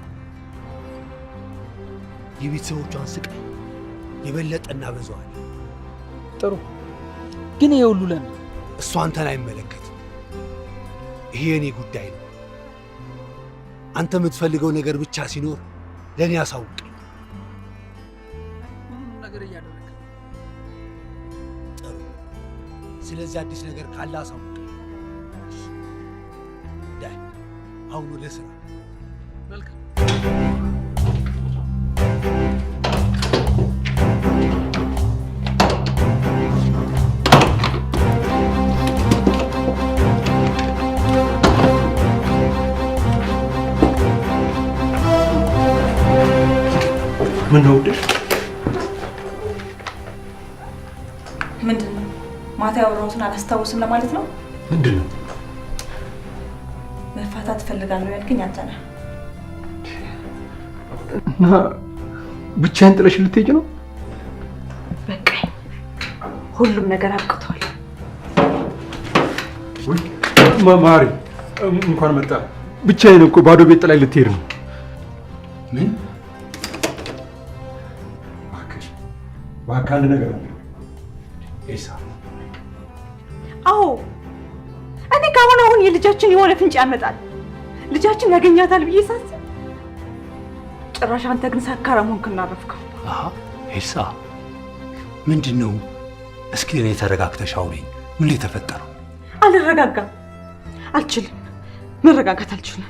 የቤተሰቦቿን ስቃይ የበለጠ እናበዛዋለን። ጥሩ፣ ግን ይሄ ሁሉ ለምን? እሷ አንተን አይመለከትም። ይሄ የኔ ጉዳይ ነው። አንተ የምትፈልገው ነገር ብቻ ሲኖር ለእኔ አሳውቅ። ነገር እያደረገ ጥሩ። ስለዚህ አዲስ ነገር ካለ አሳውቅ። ዳይ አሁን ወደ ስራ። መልካም። ምን ነው ውድሽ? ምንድን ነው? ማታ ያወራሁትን አላስታውስም ለማለት ነው? ምንድን ነው? መፋታት እፈልጋለሁ ያልከኝ አንተ ነህ። እና ብቻዬን ጥለሽ ልትሄጂ ነው? በቃ ሁሉም ነገር አብቅቷል። ወይ ማሪ፣ እንኳን መጣ። ብቻዬን እኮ ባዶ ቤት ጥላኝ ልትሄድ ነው። ምን? እባክህ አንድ ነገር አለ ኤልሳ። አዎ እኔ አሁን የልጃችን የሆነ ፍንጭ ያመጣል፣ ልጃችን ያገኛታል ብዬ ሳስብ ጭራሽ አንተ ግን ሰካራም ሆንክ እና አረፍከው። ኤልሳ ምንድን ነው? እስኪ እኔ ተረጋግተሽ አውሪኝ። ምን ላይ ተፈጠረው? አልረጋጋም፣ አልችልም፣ መረጋጋት አልችልም።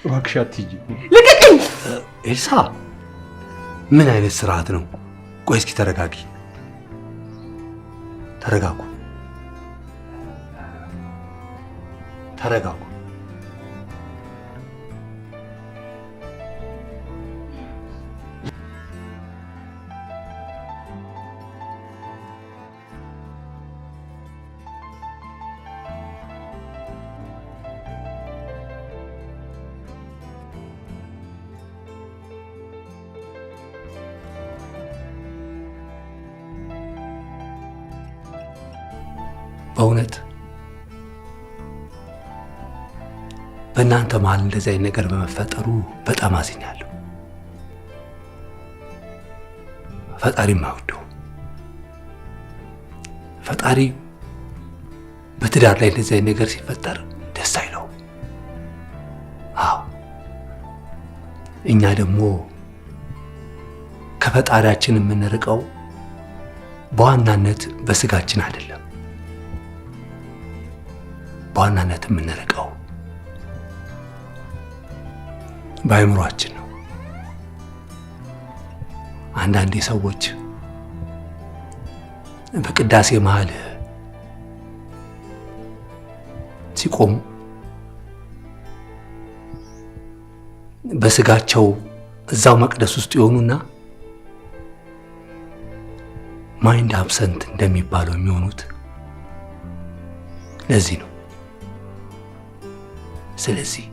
እባክሽ አትሂጂ። ልቀቅኝ። ኤልሳ ምን አይነት ስርዓት ነው? ቆይ እስኪ ተረጋጊ። ተረጋጉ፣ ተረጋጉ። በእውነት በእናንተ መሀል እንደዚህ አይነት ነገር በመፈጠሩ በጣም አዝኛለሁ። ፈጣሪም አይወደው። ፈጣሪ በትዳር ላይ እንደዚህ አይነት ነገር ሲፈጠር ደስ አይለው። አዎ እኛ ደግሞ ከፈጣሪያችን የምንርቀው በዋናነት በስጋችን አይደለም። በዋናነት የምንርቀው በአእምሯችን ነው። አንዳንዴ ሰዎች በቅዳሴ መሃል ሲቆሙ በስጋቸው እዛው መቅደስ ውስጥ ይሆኑና ማይንድ አብሰንት እንደሚባለው የሚሆኑት ለዚህ ነው። ስለዚህ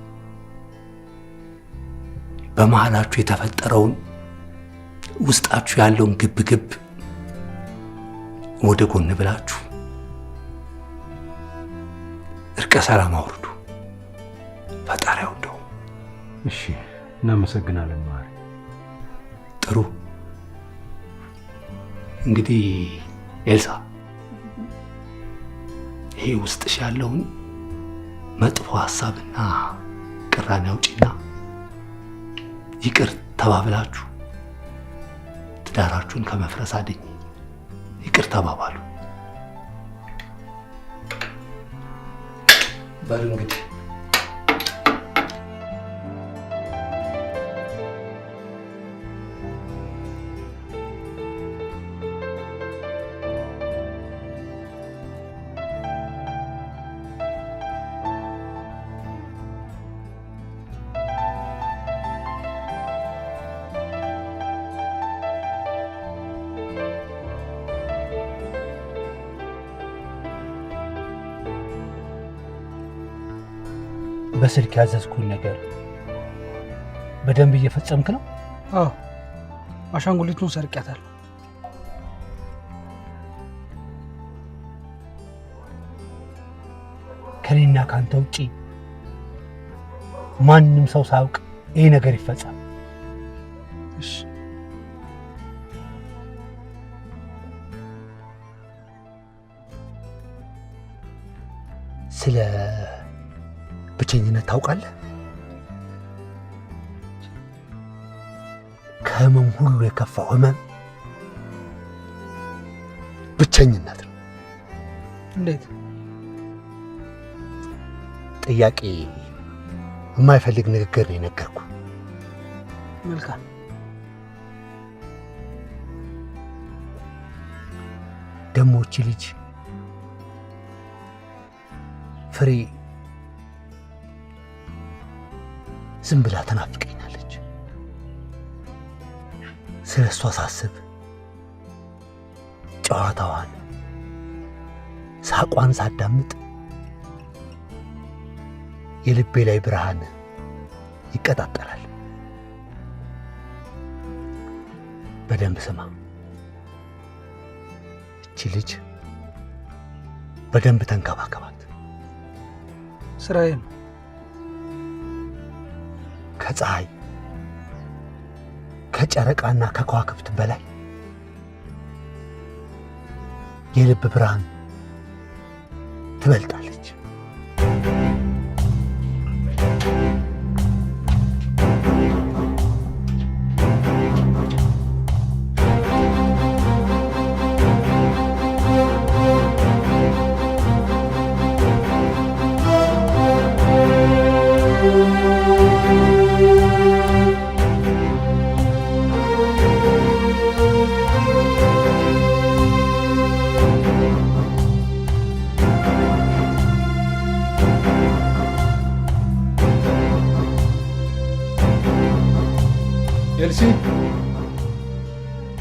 በመሃላችሁ የተፈጠረውን ውስጣችሁ ያለውን ግብግብ ወደ ጎን ብላችሁ እርቀ ሰላም አውርዱ። ፈጣሪ ያውደው። እሺ፣ እናመሰግናለን ማሪ። ጥሩ። እንግዲህ ኤልሳ ይሄ ውስጥሽ ያለውን መጥፎ ሐሳብና ቅራኔ አውጪና ይቅር ተባብላችሁ ትዳራችሁን ከመፍረስ አድኝ። ይቅር ተባባሉ። በሉ እንግዲህ በስልክ ያዘዝኩኝ ነገር በደንብ እየፈጸምክ ነው? አዎ፣ አሻንጉሊቱን ሰርቂያታለሁ። ከኔና ካንተ ውጪ ማንንም ሰው ሳያውቅ ይሄ ነገር ይፈጸም። እሺ ስለ ብቸኝነት ታውቃለህ? ከህመም ሁሉ የከፋው ህመም ብቸኝነት ነው። እንዴት? ጥያቄ የማይፈልግ ንግግር ነው የነገርኩ። መልካም። ደሞ እቺ ልጅ ፍሬ ዝም ብላ ተናፍቀኛለች። ስለ እሷ ሳስብ ጨዋታዋን፣ ሳቋን ሳዳምጥ የልቤ ላይ ብርሃን ይቀጣጠላል። በደንብ ስማ፣ እቺ ልጅ በደንብ ተንከባከባት። ስራዬ ነው። ከፀሐይ ከጨረቃና ከከዋክብት በላይ የልብ ብርሃን ትበልጣለች።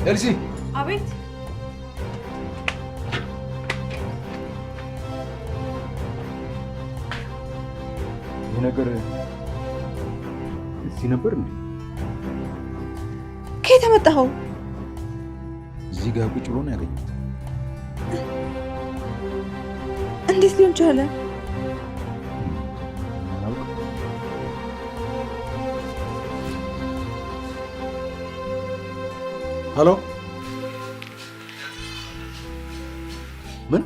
ኤልሲ! አቤት። ይህ ነገር እዚህ ነበር እንዴ? ከየት መጣኸው? እዚህ ጋር ቁጭ ብሎ ነው ያገኘሁት። እንዴት ሊሆን ቻለ? ሄሎ፣ ምን?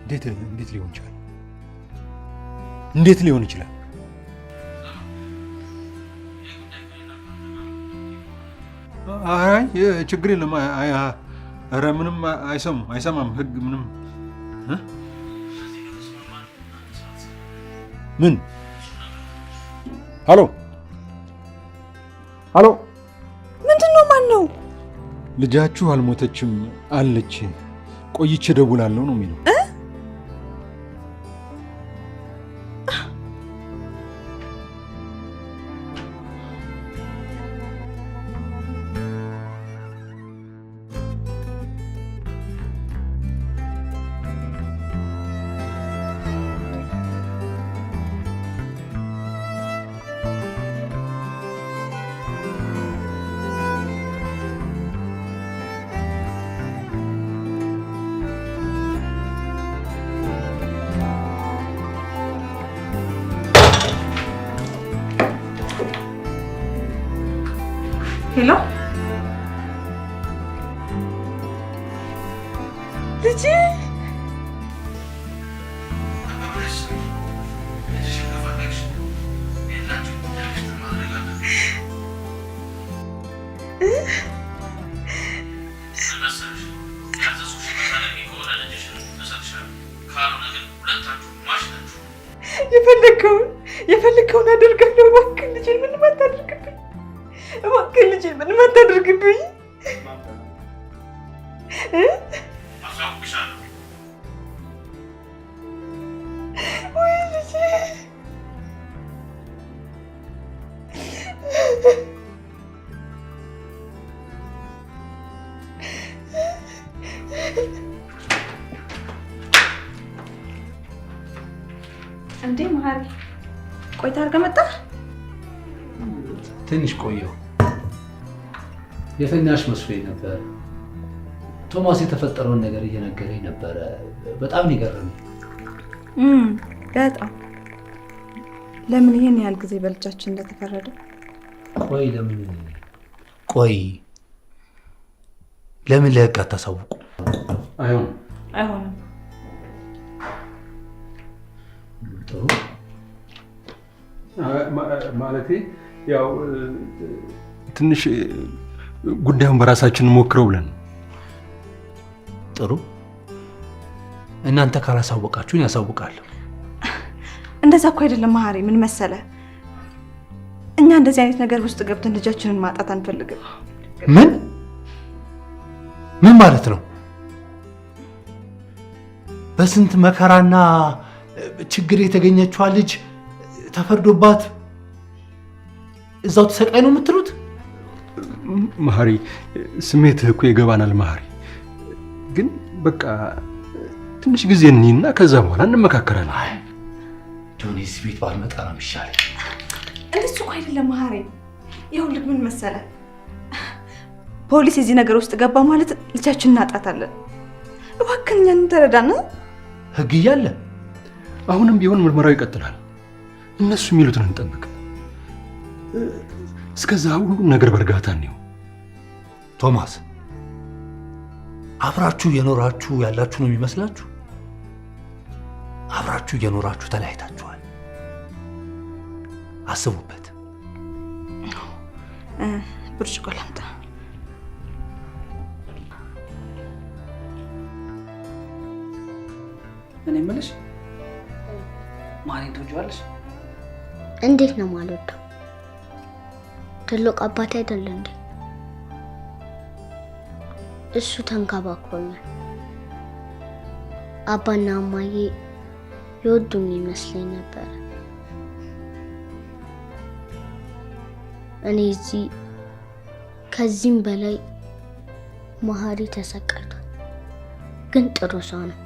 እንዴት ሊሆን ይችላል? እንዴት ሊሆን ይችላል? አይ ችግር የለም። ኧረ ምንም አይሰማም ህግ ምንም። ምን? ሄሎ ሄሎ፣ ምንድን ነው? ማን ነው? ልጃችሁ አልሞተችም አለች፣ ቆይቼ እደውላለሁ ነው የሚለው። ሄሎ ልጄ፣ የፈለከውን አደርጋለሁ። እባክህ ልጄን ምንም አታድርግብኝ። እባክህ ልጄን ምንም አታድርግብኝ። ወይ ልጄ፣ እንዴ መሀሪ፣ ቆይታ አድርገህ መጣህ? ትንሽ ቆየሁ። የተኛሽ መስሎኝ ነበር። ቶማስ የተፈጠረውን ነገር እየነገረኝ ነበረ። በጣም ነው የገረመኝ። በጣም ለምን ይሄን ያህል ጊዜ በልጃችን እንደተፈረደ? ቆይ ለምን ለህግ አታሳውቁ? አይሆንም። ጥሩ ማለቴ ያው ትንሽ ጉዳዩን በራሳችን ሞክረው ብለን። ጥሩ እናንተ ካላሳወቃችሁን ያሳውቃለሁ። እንደዛ እኮ አይደለም መሀሪ። ምን መሰለ፣ እኛ እንደዚህ አይነት ነገር ውስጥ ገብተን ልጃችንን ማጣት አንፈልግም። ምን ማለት ነው? በስንት መከራና ችግር የተገኘችዋ ልጅ ተፈርዶባት እዛው ተሰቃይ ነው የምትሉት? መሀሪ ስሜትህ እኮ ይገባናል መሀሪ፣ ግን በቃ ትንሽ ጊዜ እንይና ከዛ በኋላ እንመካከራለን። ጆኒስ ቤት ባልመጣ ነው የሚሻለው። እንደሱ እኮ አይደለም መሀሪ። ይኸውልህ ምን መሰለ፣ ፖሊስ እዚህ ነገር ውስጥ ገባ ማለት ልጃችንን እናጣታለን። እባክህ እኛን ተረዳን። ህግ እያለ አሁንም ቢሆን ምርመራው ይቀጥላል። እነሱ የሚሉትን እንጠብቅ። እስከዛ ሁሉም ነገር በእርጋታ ነው። ቶማስ አብራችሁ እየኖራችሁ ያላችሁ ነው የሚመስላችሁ? አብራችሁ እየኖራችሁ ተለያይታችኋል። አስቡበት። ብርጭቆ ላምጣ። እኔ የምልሽ ማሪን ትወጂዋለሽ? እንዴት ነው የማልወደው? ትልቅ አባት አይደለ እንዴ? እሱ ተንከባክቦኛል። አባና እማዬ የወዱኝ ይመስለኝ ነበር። እኔ እዚህ ከዚህም በላይ መሀሪ ተሰቃይቷል፣ ግን ጥሩ ሰው ነው።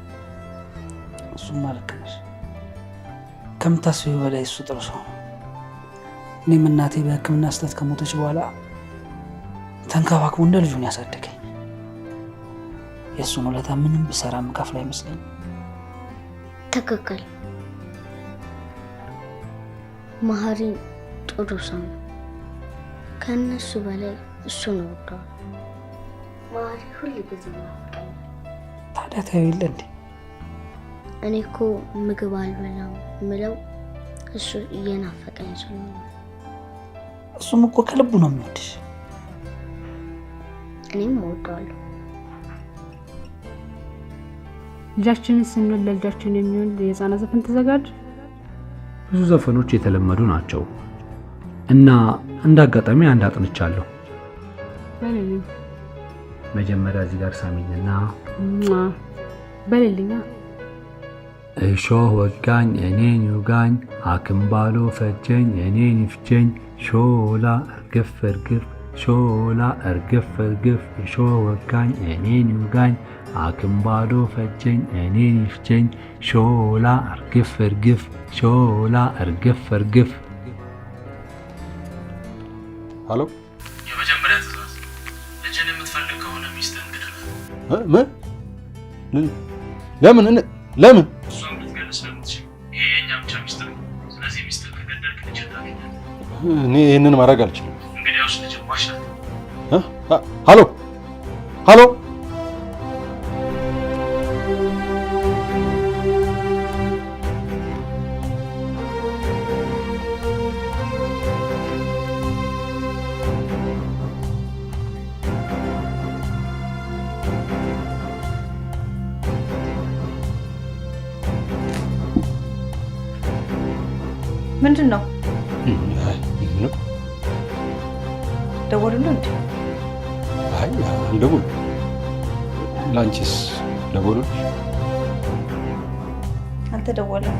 እሱማ ልክ ነሽ። ከምታስቢው በላይ እሱ ጥሩ ሰው ነው። እኔም እናቴ በሕክምና ስህተት ከሞተች በኋላ ተንከባክቦ እንደ ልጁን ያሳደገኝ። የእሱን ውለታ ምንም ብሰራ የምከፍል አይመስለኝም። ትክክል። መሀሪ ጥሩ ሰው ነው። ከእነሱ በላይ እሱን እወደዋለሁ። መሀሪ ሁል ጊዜ ናፍቀኛል። ታዲያ ታየው የለ እንዴ? እኔ እኮ ምግብ አልበላም ምለው እሱ እየናፈቀኝ ስለሆነ። እሱም እኮ ከልቡ ነው የሚወድሽ። እኔም እወደዋለሁ። ልጃችንን ስንወልድ ለልጃችን የሚሆን የህፃናት ዘፈን ተዘጋጅ። ብዙ ዘፈኖች የተለመዱ ናቸው እና እንደ አጋጣሚ አንድ አጥንቻለሁ። መጀመሪያ እዚህ ጋር ሳሚኝና በሌልኛ እሾህ ወጋኝ እኔን ይውጋኝ፣ ሐኪም ባሎ ፈጀኝ እኔን ይፍጀኝ፣ ሾላ እርግፍ እርግፍ ሾላ እርግፍ እርግፍ፣ እሾህ ወጋኝ እኔን ይውጋኝ፣ ሐኪም ባሎ ፈጀኝ እኔን ይፍጀኝ፣ ሾላ እርግፍ እርግፍ ሾላ እርግፍ እርግፍ። ሀሎ፣ የመጀመሪያ ትዕዛዝ ልጅን የምትፈልግ ከሆነ ሚስትህን ግደል። ለምን ለምን? እሷን ልትገል ስለምትችል። ይሄ የእኛ ብቻ ሚስጥር ነው። ስለዚህ ሚስትህን ከገደልክ ልጅህን ታገኛለህ። እኔ ይህንን ማድረግ አልችልም። እንግዲያውስ ልጅህን ዋሻት። ሀሎ ሀሎ፣ ምንድን ነው? ምንም ደወሉልህ እንዴ? አይ አልደወሉም። ለአንቺስ ደወሉልሽ? አልተደወለም።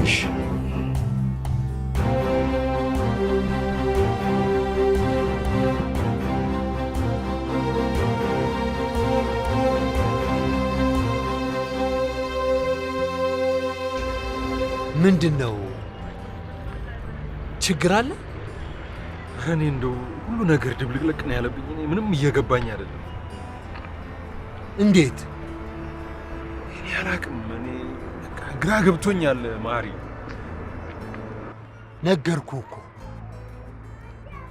እሺ ምንድን ነው? ችግር አለ? እኔ እንደው ሁሉ ነገር ድብልቅልቅ ነው ያለብኝ። እኔ ምንም እየገባኝ አይደለም። እንዴት? እኔ አላቅም። እኔ በቃ ግራ ገብቶኛል ማሪ። ነገርኩህ እኮ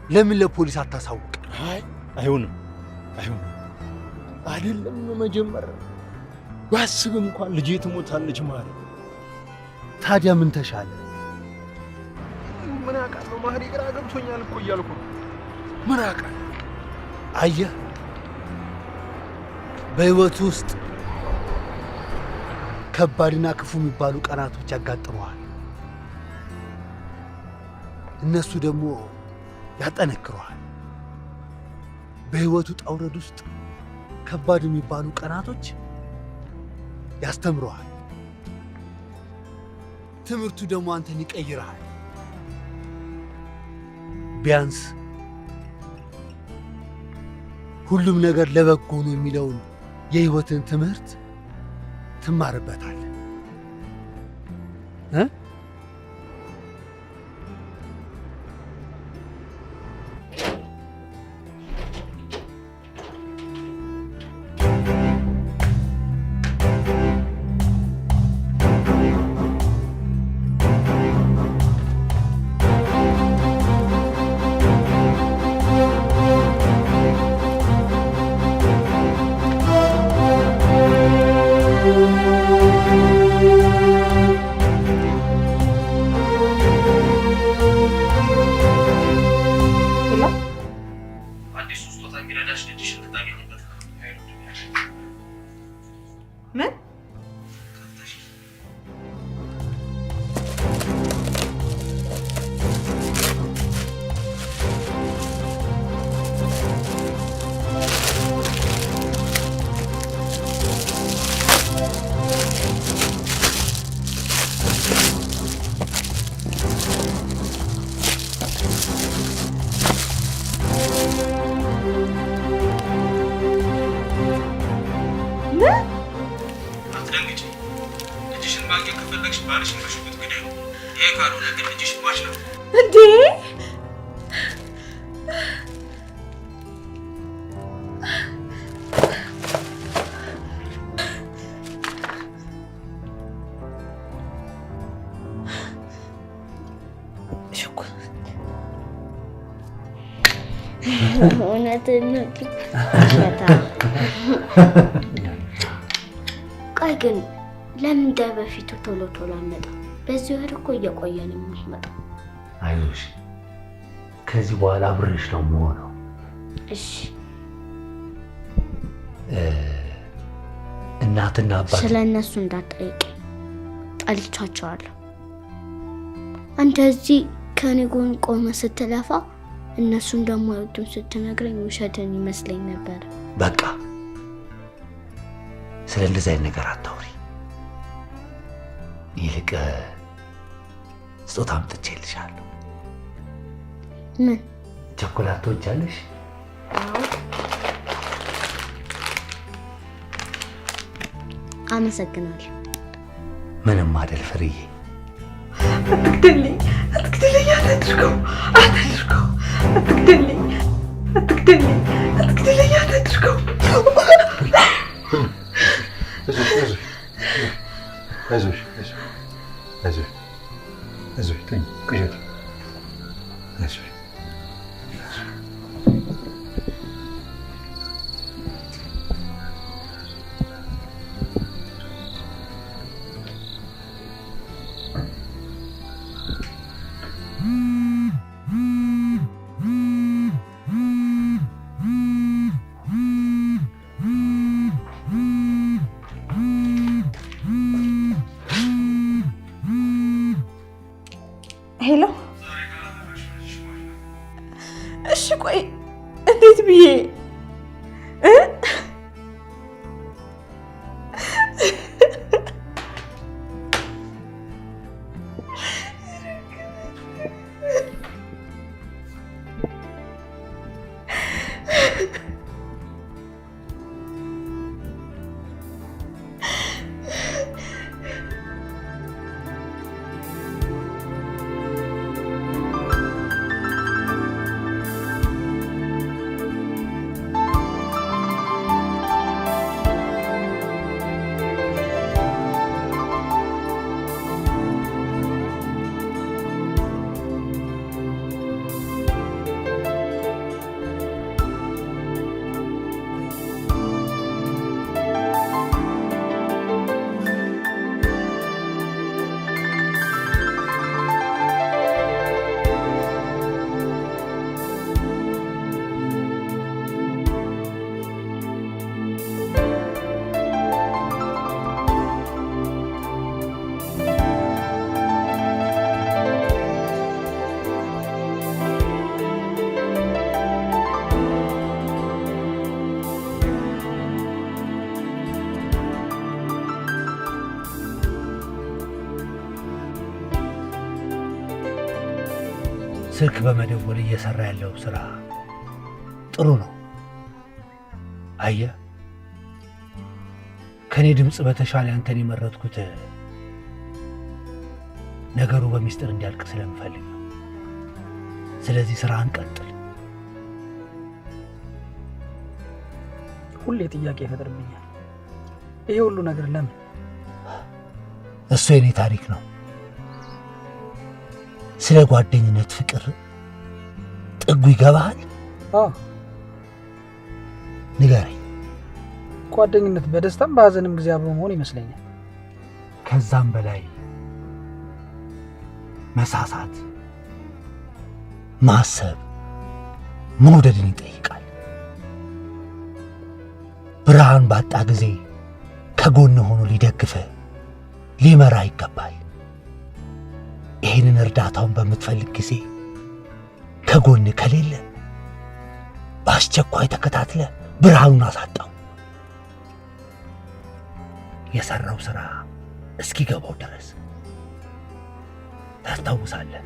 ለምን ለፖሊስ አታሳውቅ? አይ አይሆንም፣ አይሆንም። አይደለም መጀመር ባስብ እንኳን ልጄ ትሞታለች ማሪ። ታዲያ ምን ተሻለ? ምን አውቃለሁ ማሪ፣ ግራ ገብቶኛል እኮ እያልኩ ምን አውቃለሁ። አየህ በህይወት ውስጥ ከባድና ክፉ የሚባሉ ቀናቶች ያጋጥመዋል። እነሱ ደግሞ ያጠነክረዋል። በህይወቱ ጣውረድ ውስጥ ከባድ የሚባሉ ቀናቶች ያስተምረዋል። ትምህርቱ ደግሞ አንተን ይቀይራል። ቢያንስ ሁሉም ነገር ለበጎ ነው የሚለውን የህይወትን ትምህርት ትማርበታል። ቆይ ግን ለምን እንደ በፊቱ ቶሎ ቶሎ አመጣ? በዚህ ወር እኮ እየቆየን የምንመጣው። አይዞሽ፣ ከዚህ በኋላ አብሬሽ ነው የምሆነው። እሺ። እናትና አባት ስለ እነሱ እንዳትጠይቂ፣ ጠልቻቸዋለሁ። አንተ እዚህ ከኔ ጎን ቆመ ስትለፋ እነሱ እንደማይወዱን ስትነግረኝ ውሸትን ይመስለኝ ነበር። በቃ ስለ እንደዚህ አይነት ነገር አታውሪ። ይልቅ ስጦታ አምጥቼልሻለሁ። ምን? ቸኮላት ትወጃለሽ? አመሰግናለሁ። ምንም አይደል ፍርዬ። አትግደልኝ፣ አትግደልኝ፣ አታድርገው፣ አታድርገው፣ አትግደልኝ፣ አትግደልኝ፣ አትግደልኝ፣ አታድርገው። አይዞሽ፣ አይዞሽ፣ አይዞሽ፣ ተኝ፣ ቅዠት፣ አይዞሽ። ሄሎ። እሺ ቆይ እንዴት ብዬ ስልክ በመደወል እየሰራ ያለው ስራ ጥሩ ነው። አየህ፣ ከኔ ድምፅ በተሻለ አንተን የመረጥኩት ነገሩ በሚስጥር እንዲያልቅ ስለምፈልግ ነው። ስለዚህ ስራህን ቀጥል። ሁሌ ጥያቄ ይፈጥርብኛል። ይሄ ሁሉ ነገር ለምን? እሱ የኔ ታሪክ ነው። ስለ ጓደኝነት ፍቅር ጥጉ ይገባሃል? አዎ፣ ንገረኝ። ጓደኝነት በደስታም በሀዘንም ጊዜ አብሮ መሆን ይመስለኛል። ከዛም በላይ መሳሳት፣ ማሰብ፣ መውደድን ይጠይቃል። ብርሃን ባጣ ጊዜ ከጎን ሆኖ ሊደግፍህ ሊመራ ይገባል። ይህንን እርዳታውን በምትፈልግ ጊዜ ከጎን ከሌለ በአስቸኳይ ተከታትለ ብርሃኑን አሳጣው። የሰራው ስራ እስኪገባው ድረስ ታስታውሳለህ።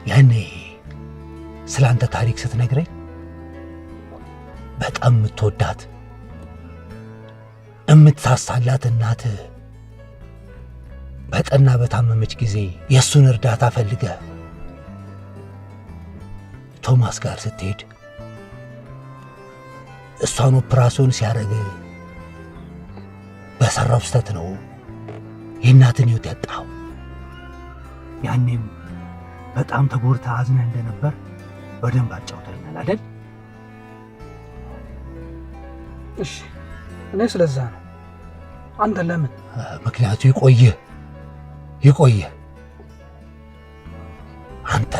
ያኔ ስላንተ ታሪክ ስትነግረኝ በጣም የምትወዳት የምትሳሳላት እናትህ በጠና በታመመች ጊዜ የእሱን እርዳታ ፈልገህ ቶማስ ጋር ስትሄድ እሷን ኦፕራሲዮን ሲያደርግ በሰራው ስህተት ነው የእናትን ሕይወት ያጣው። ያኔም በጣም ተጎድተህ አዝነህ እንደነበር በደንብ አጫውተኛል አይደል? እሺ፣ እኔ ስለዛ ነው። አንተ ለምን? ምክንያቱ ይቆየ። አንተ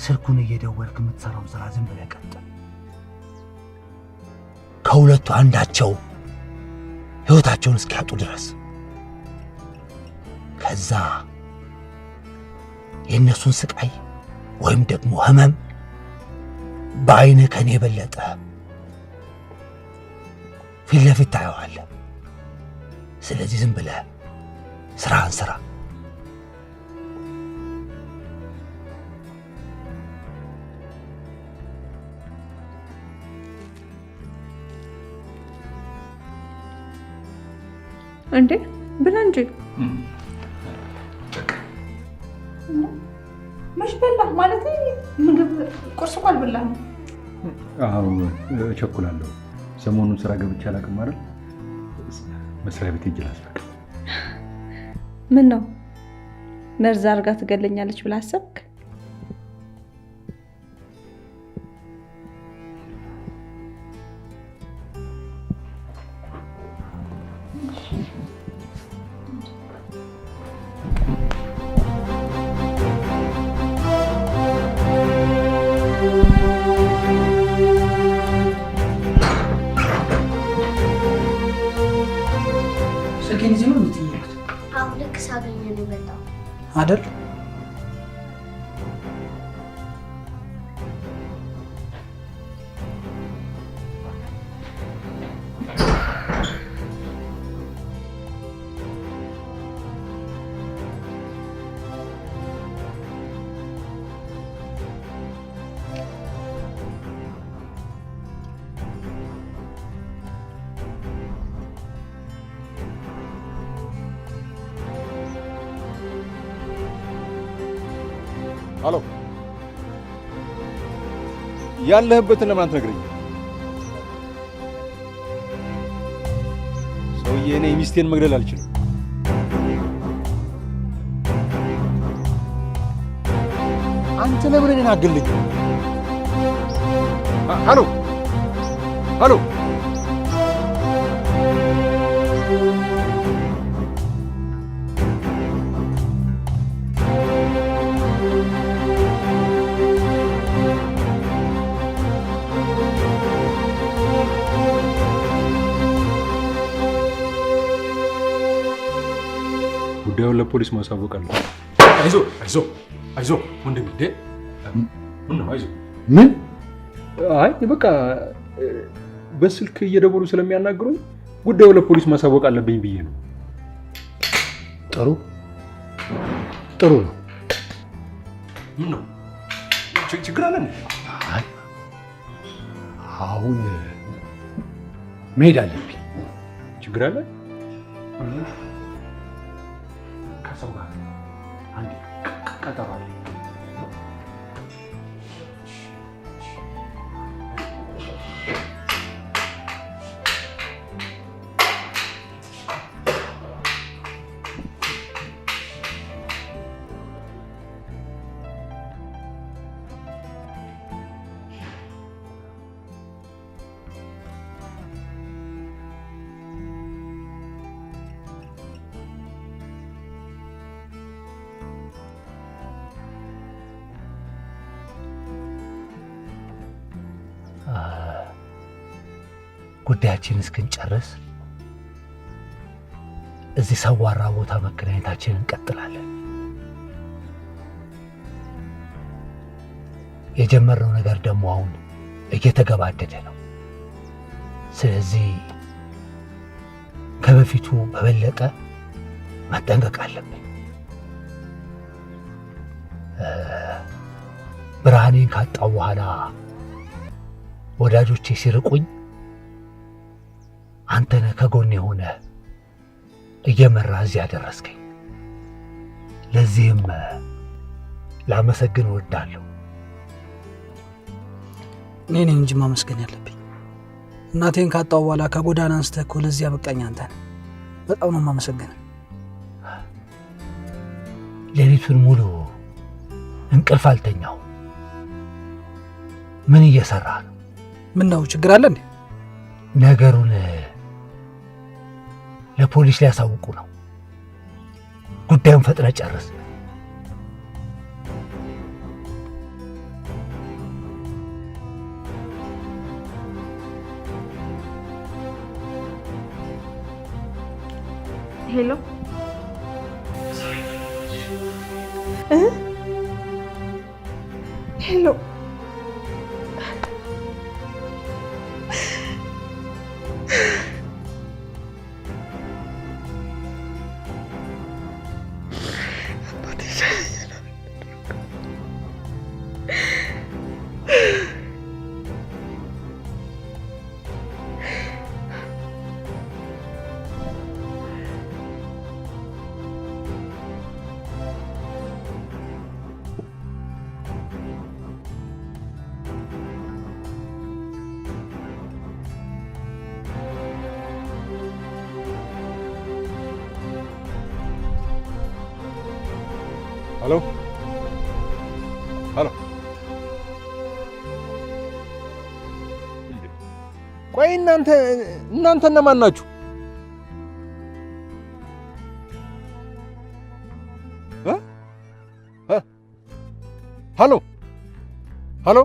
ስልኩን እየደወልክ የምትሰራው ስራ ዝም ብለህ ቀጥል። ከሁለቱ አንዳቸው ሕይወታቸውን እስኪያጡ ድረስ። ከዛ የእነሱን ስቃይ ወይም ደግሞ ህመም በአይንህ ከኔ የበለጠ ፊት ለፊት ታየዋለህ። ስለዚህ ዝም ብለህ ስራህን ስራ። እንዴ ብላ እንጂ መች በላህ? ማለት ምግብ ቁርስ እኮ አልበላህም። አዎ እቸኩላለሁ። ሰሞኑን ስራ ገብቼ አላውቅም አይደል? መስሪያ ቤት ሄጄ ላስፈቅ። ምን ነው መርዝ አድርጋ ትገለኛለች ብለህ አሰብክ? ስልኬን ይዘህ ነው የምትይዩት? አሁን ልክ ሳገኘ ነው የመጣው አይደል? አሎ፣ ያለህበትን ለምን አትነግረኝ? ሰውዬ፣ እኔ ሚስቴን መግደል አልችልም። አንተ ለምን እኔን አገልኝ? አሎ አሎ፣ ጉዳዩን ለፖሊስ ማሳወቅ አለ። አይዞ ወንድሜ። ምን ነው አይዞ? ምን? አይ በቃ በስልክ እየደወሉ ስለሚያናግሩኝ ጉዳዩ ለፖሊስ ማሳወቅ አለብኝ ብዬ ነው። ጥሩ ነው። ምን ነው ችግር አለ እንዴ? አሁን መሄድ አለብኝ። ችግር አለ? ከሰው ጋር አንድ ቀጠሮ አለ። ጉዳያችን እስክንጨርስ እዚህ ሰዋራ ቦታ መገናኘታችንን እንቀጥላለን። የጀመርነው ነገር ደግሞ አሁን እየተገባደደ ነው። ስለዚህ ከበፊቱ በበለጠ መጠንቀቅ አለብን። ብርሃኔን ካጣው በኋላ ወዳጆቼ ሲርቁኝ አንተነ ከጎኔ ሆነ እየመራ እዚህ ያደረስከኝ። ለዚህም ላመሰግን እወዳለሁ። እኔ ነኝ እንጂ ማመስገን ያለብኝ። እናቴን ካጣው በኋላ ከጎዳና አንስተህ እኮ ለዚህ ያበቃኝ አንተ ነህ። በጣም ነው የማመሰግነው። ሌሊቱን ሙሉ እንቅልፍ አልተኛው። ምን እየሰራ ነው? ምን ነው ችግር አለ እንዴ? ነገሩን ለፖሊስ ሊያሳውቁ ነው። ጉዳዩን ፈጥነ ጨርስ። ሄሎ ሄሎ ሄሎ ሄሎ፣ ቆይ እናንተ እነማን ናችሁ? ሄሎ ሄሎ፣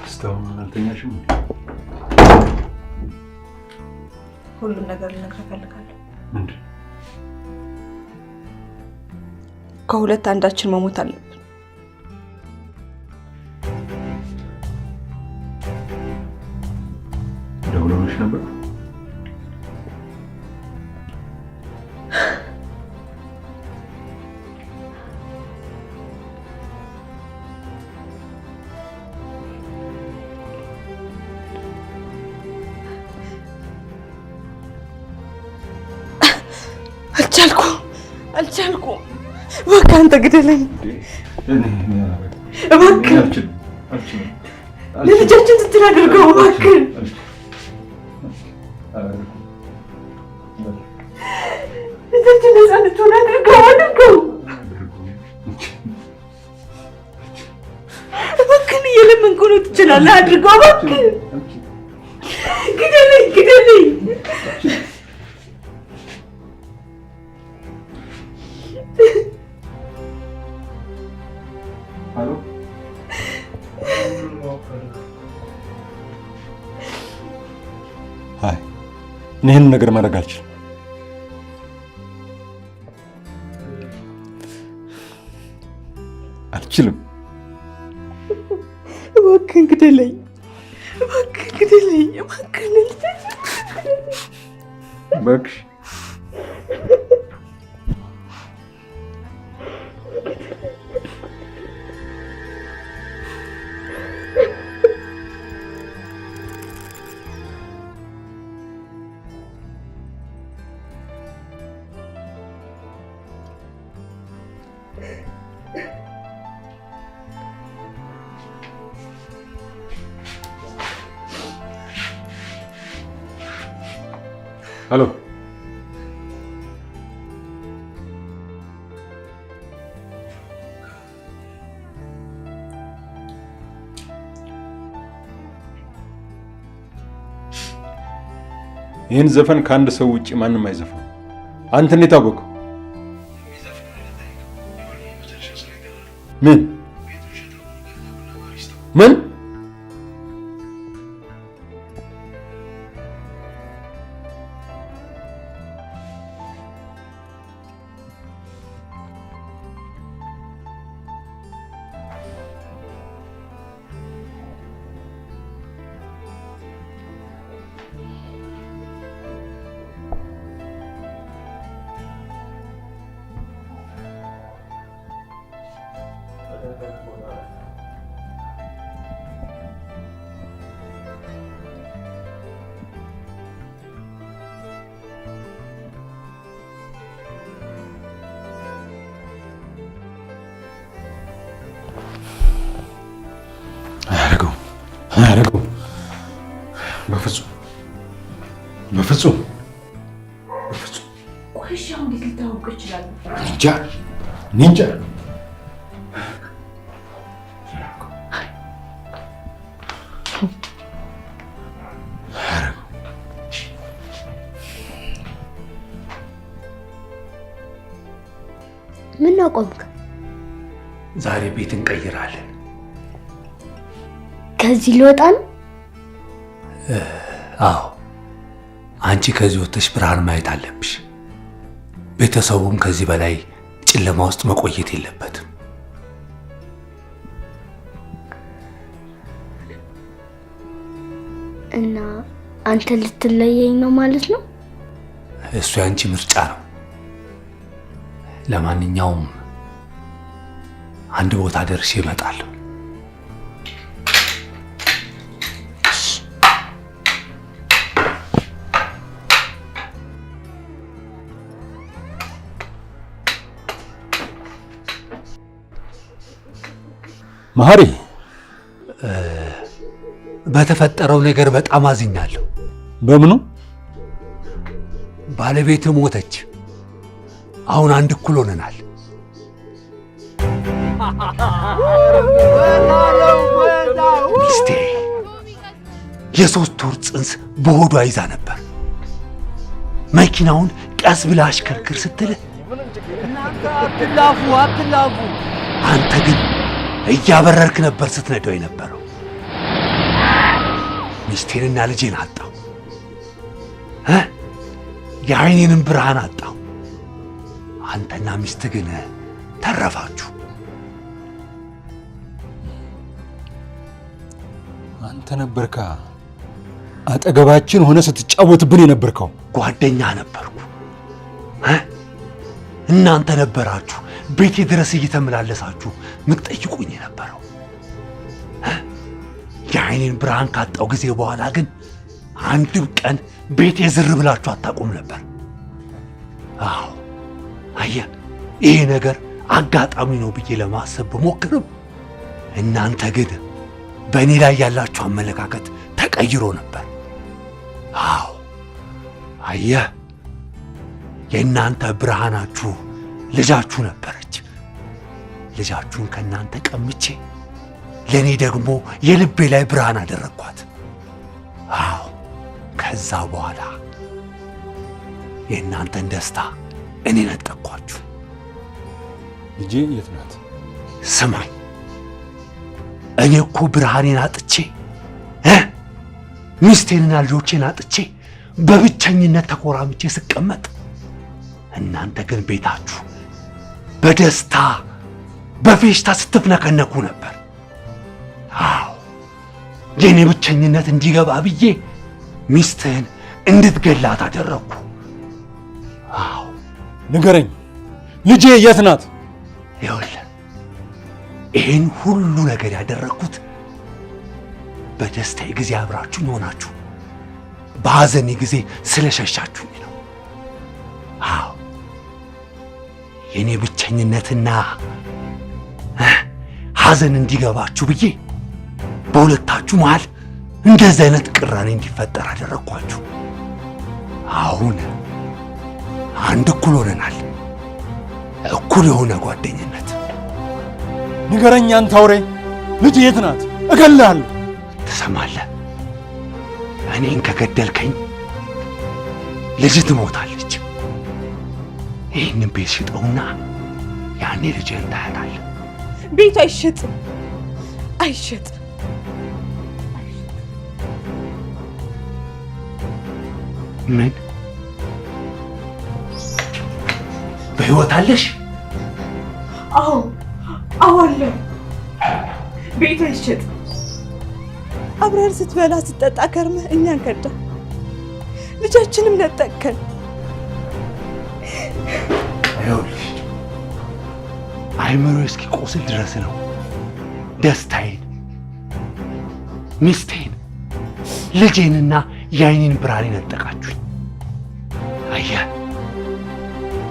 እስካሁን አልተኛሽም? ሁሉም ነገር ልነግርህ እፈልጋለሁ። ምንድን? ከሁለት አንዳችን መሞት አለብን። ደውለውልሽ ነበር? አልቻልኩም። በቃ አንተ ግደለኝ እባክህ። ለልጃችን ስትል አድርገው እባክህ። ልጃችን ነፃ እንድትሆን አድርገው እባክህ። ነው ትችላለህ። አድርገው እባክህ። ግደለኝ። አሎ አይ እኔ ይህን ነገር ማድረግ አልችልም። እባክህን ግደለኝ። እባክሽ ሄሎ ይህን ዘፈን ከአንድ ሰው ውጪ ማንም አይዘፈን። አንተ እንዴት አወቀው? ምን ምን አያደርገው በፍጹም። ቆይ እሺ፣ አሁን እንዴት ልታውቅ ይችላል? ኒንጃ ምን አቆምክ? ዛሬ ቤት እንቀይራለን። ከዚህ ልወጣ ነው? አዎ፣ አንቺ ከዚህ ወጥተሽ ብርሃን ማየት አለብሽ። ቤተሰቡም ከዚህ በላይ ጨለማ ውስጥ መቆየት የለበትም። እና አንተ ልትለየኝ ነው ማለት ነው? እሱ ያንቺ ምርጫ ነው። ለማንኛውም አንድ ቦታ ደርሼ እመጣለሁ። መሀሪ፣ በተፈጠረው ነገር በጣም አዝኛለሁ። በምኑ? ባለቤት ሞተች። አሁን አንድ እኩል ሆነናል። ሚስቴ የ3 ወር ጽንስ በሆዷ ይዛ ነበር። መኪናውን ቀስ ብላ አሽከርክር ስትልህ አትላፉ። አንተ ግን እያበረርክ ነበር ስትነዳው የነበረው። ሚስቴንና ልጄን አጣው። የዓይኔንም ብርሃን አጣው። አንተና ሚስት ግን ተረፋችሁ። አንተ ነበርካ አጠገባችን ሆነ ስትጫወትብን የነበርከው። ጓደኛ ነበርኩ። እናንተ ነበራችሁ ቤቴ ድረስ እየተመላለሳችሁ ምትጠይቁኝ የነበረው። የዓይኔን ብርሃን ካጣው ጊዜ በኋላ ግን አንድም ቀን ቤቴ ዝር ብላችሁ አታውቁም ነበር። አዎ አየህ፣ ይሄ ነገር አጋጣሚ ነው ብዬ ለማሰብ ብሞክርም እናንተ ግን በእኔ ላይ ያላችሁ አመለካከት ተቀይሮ ነበር። አዎ አየህ፣ የእናንተ ብርሃናችሁ ልጃችሁ ነበረች። ልጃችሁን ከእናንተ ቀምቼ ለእኔ ደግሞ የልቤ ላይ ብርሃን አደረግኳት። አዎ ከዛ በኋላ የእናንተን ደስታ እኔ ነጠቅኳችሁ። ልጄ የት ናት? ስማኝ፣ እኔ እኮ ብርሃኔን አጥቼ ሚስቴንና ልጆቼን አጥቼ በብቸኝነት ተኮራምቼ ስቀመጥ፣ እናንተ ግን ቤታችሁ በደስታ በፌሽታ ስትፍነከነኩ ነበር። አዎ የኔ ብቸኝነት እንዲገባ ብዬ ሚስትህን እንድትገላት አደረግኩ። አዎ ንገረኝ፣ ልጄ የት ናት? ይኸውልህ ይህን ሁሉ ነገር ያደረግኩት በደስታዬ ጊዜ አብራችሁኝ ሆናችሁ በሐዘኔ ጊዜ ስለሸሻችሁኝ ነው። አዎ የኔ ብቸኝነትና ሐዘን እንዲገባችሁ ብዬ በሁለታችሁ መሃል እንደዚህ አይነት ቅራኔ እንዲፈጠር አደረግኳችሁ። አሁን አንድ እኩል ሆነናል። እኩል የሆነ ጓደኝነት። ንገረኝ አንተ አውሬ፣ ልጅ የት ናት? እገልሃለሁ። ትሰማለህ? እኔን ከገደልከኝ ልጅ ትሞታለች። ይህንን ቤት ሽጠውና ያኔ ልጅህን ታያታለህ። ቤት አይሸጥም፣ አይሸጥም። ምን? በሕይወት አለሽ? አዎ አለ። ቤት አይሸጥም። አብረን ስትበላ ስትጠጣ ከርመህ እኛን ከዳ፣ ልጃችንም ነጠቅከን። ይኸውልሽ አይምሮ እስኪቆስል ድረስ ነው ደስታዬን፣ ሚስቴን፣ ልጄንና የዓይኔን ብርሃን ነጠቃችሁኝ። አየህ፣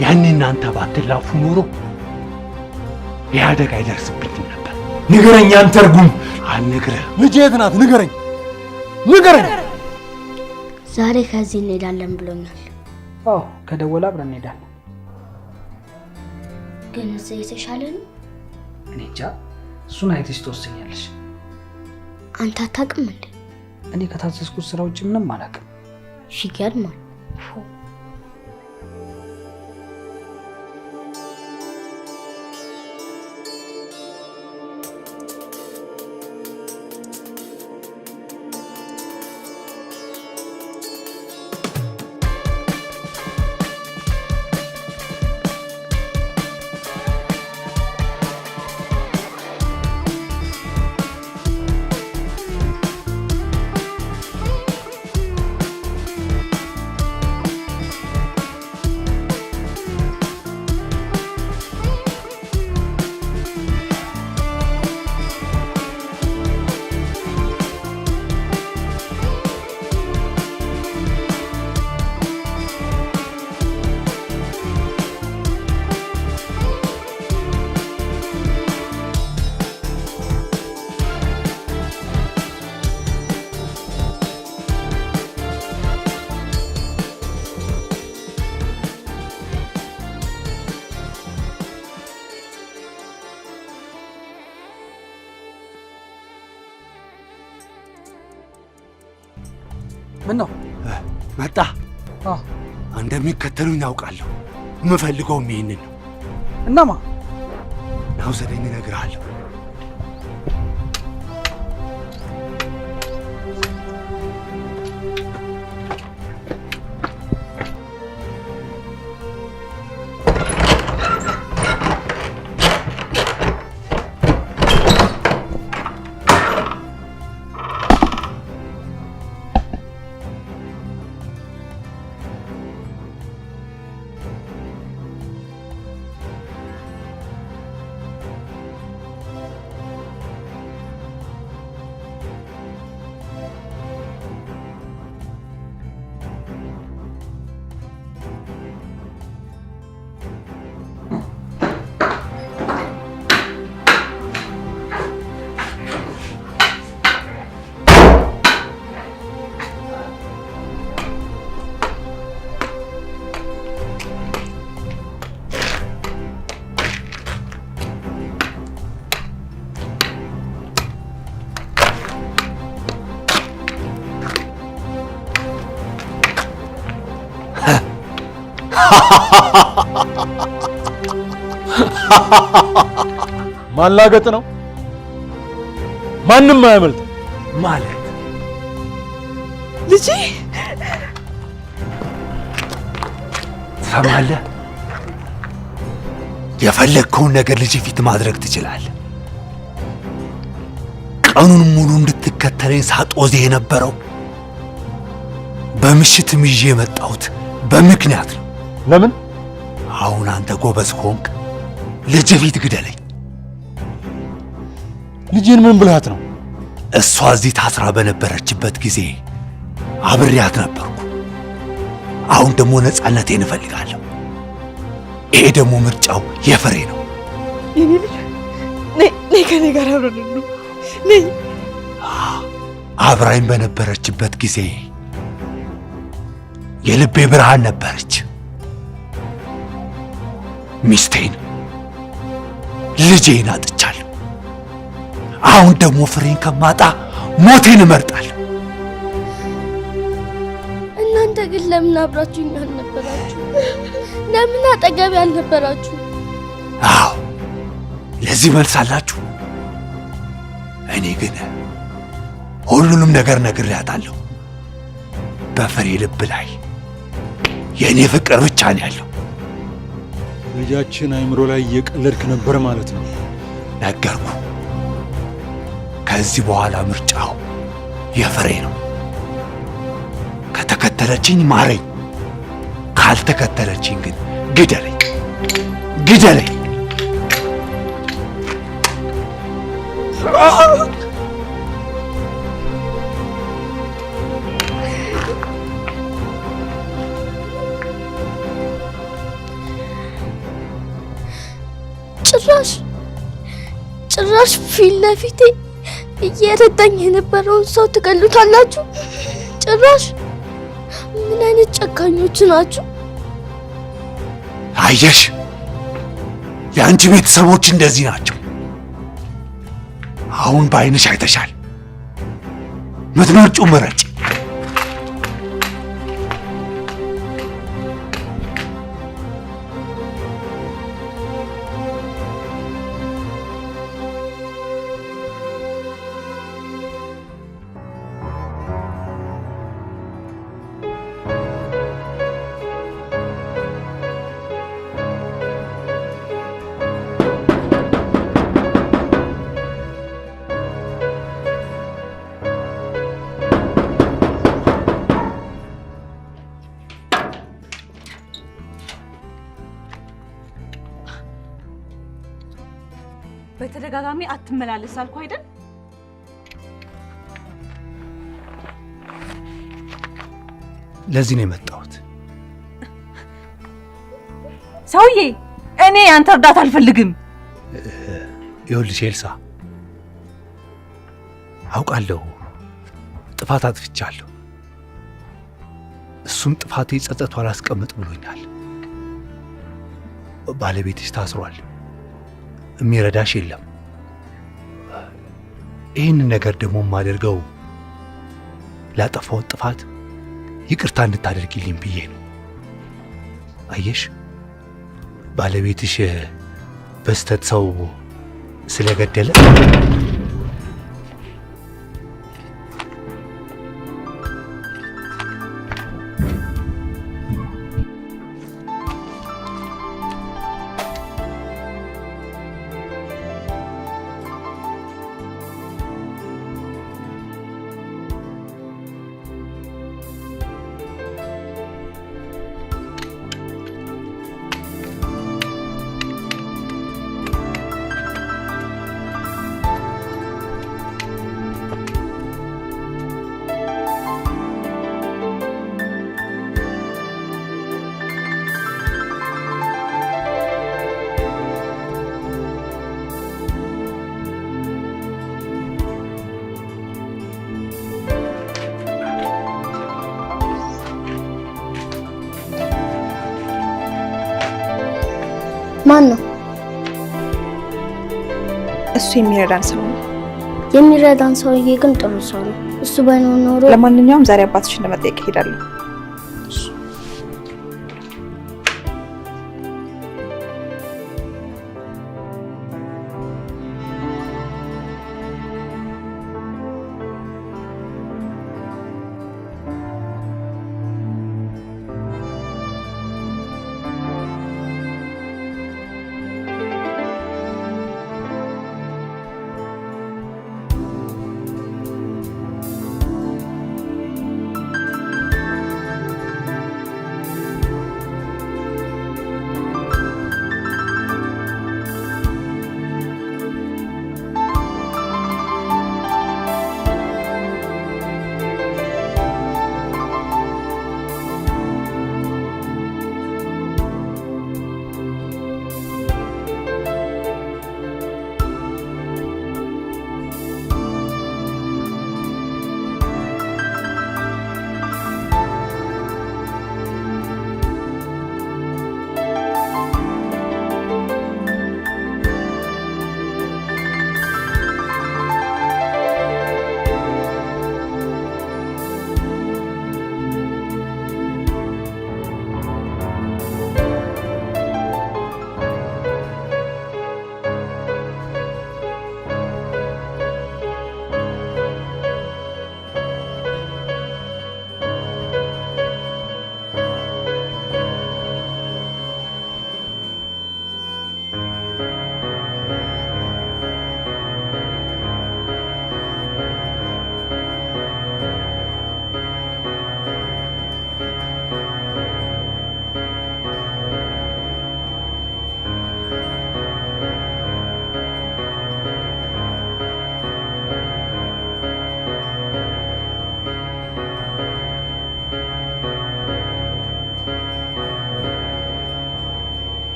ያኔ እናንተ ባትላፉ ኖሮ ይህ አደጋ አይደርስብኝም ነበር። ንገረኝ አንተ እርጉም። አልነግርህም። ልጄ የት ናት? ንገረኝ፣ ንገረኝ። ዛሬ ከዚህ እንሄዳለን ብሎኛል። አዎ ከደወለ አብረን እንሄዳለን። ግን እዚህ የተሻለ ነው? እኔ እንጃ፣ እሱን አይተሽ ትወስኛለሽ። አንተ አታውቅም እንዴ? እኔ ከታዘዝኩት ስራ ውጭ ምንም አላውቅም። ይገርማል። ምን ነው መጣ? እንደሚከተሉኝ ያውቃለሁ። የምፈልገውም ይሄንን ነው። እናማ ናው ዘደኝ እነግርሃለሁ። ማላገጥ ነው። ማንም አያመልጥ ማለት ልጄ ትሰማለህ? የፈለግከውን ነገር ልጅ ፊት ማድረግ ትችላለህ። ቀኑን ሙሉ እንድትከተለኝ ሳጦዝ የነበረው በምሽትም ይዤ የመጣሁት በምክንያት ነው። ለምን? አሁን አንተ ጎበዝ ሆንክ፣ ልጅ ፊት ግደለኝ። ልጅን ምን ብልሃት ነው? እሷ እዚህ ታስራ በነበረችበት ጊዜ አብሬያት ነበርኩ። አሁን ደግሞ ነፃነቴን እፈልጋለሁ። ይሄ ደግሞ ምርጫው የፍሬ ነው። የኔ ልጅ ነይ ከኔ ጋር አብረን ነው። ነይ። አብራኝ በነበረችበት ጊዜ የልቤ ብርሃን ነበረች። ሚስቴን ልጄን አጥቻለሁ። አሁን ደግሞ ፍሬን ከማጣ ሞቴን እመርጣለሁ። እናንተ ግን ለምን አብራችሁኝ አልነበራችሁ? ለምን አጠገቤ አልነበራችሁ? አዎ ለዚህ መልስ አላችሁ። እኔ ግን ሁሉንም ነገር ነግሬያታለሁ። በፍሬ ልብ ላይ የእኔ ፍቅር ብቻ ነው ያለው። ልጃችን አይምሮ ላይ እየቀለድክ ነበር ማለት ነው። ነገርኩ። ከዚህ በኋላ ምርጫው የፍሬ ነው። ከተከተለችኝ ማረኝ፣ ካልተከተለችኝ ግን ግደለኝ፣ ግደለኝ። ጭራሽ ፊት ለፊቴ እየረዳኝ የነበረውን ሰው ትገሉታላችሁ? ጭራሽ ምን አይነት ጨካኞች ናችሁ? አየሽ፣ የአንቺ ቤተሰቦች እንደዚህ ናቸው። አሁን በዓይንሽ አይተሻል። ምትመርጩ ምረጭ። በተደጋጋሚ አትመላለስ አልኩ አይደል? ለዚህ ነው የመጣሁት። ሰውዬ፣ እኔ ያንተ እርዳታ አልፈልግም። ይኸውልሽ ኤልሳ፣ አውቃለሁ ጥፋት አጥፍቻለሁ። እሱም ጥፋቴ ጸጸቱ አላስቀምጥ ብሎኛል። ባለቤትሽ ታስሯል፣ የሚረዳሽ የለም። ይህን ነገር ደግሞ የማደርገው ላጠፋው ጥፋት ይቅርታ እንድታደርጊልኝ ብዬ ነው። አየሽ፣ ባለቤትሽ በስተት ሰው ስለገደለ ማን ነው? እሱ የሚረዳን ሰው ነው። የሚረዳን ሰውዬ ግን ጥሩ ሰው ነው። እሱ ባይኖር ኖሮ ለማንኛውም ዛሬ አባትሽ እንደመጠየቅ እሄዳለሁ።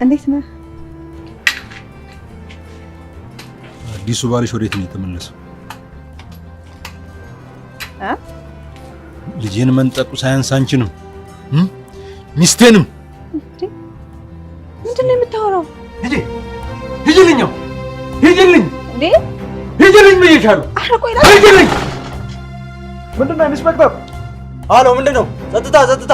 እንዴት ነህ? አዲሱ ባልሽ ወዴት ነው የተመለሰው? ልጄን መንጠቁ ሳያንስ አንቺንም ሚስቴንም ምንድን ነው የምታወራው? ሂጂልኝ ሂጂልኝ እንዴ ሂጂልኝ ብዬሻለሁ። ኧረ ቆይ ሂጂልኝ። ምንድን ነው ኢንስፔክተር? አሎ ምንድን ነው? ጸጥታ ጸጥታ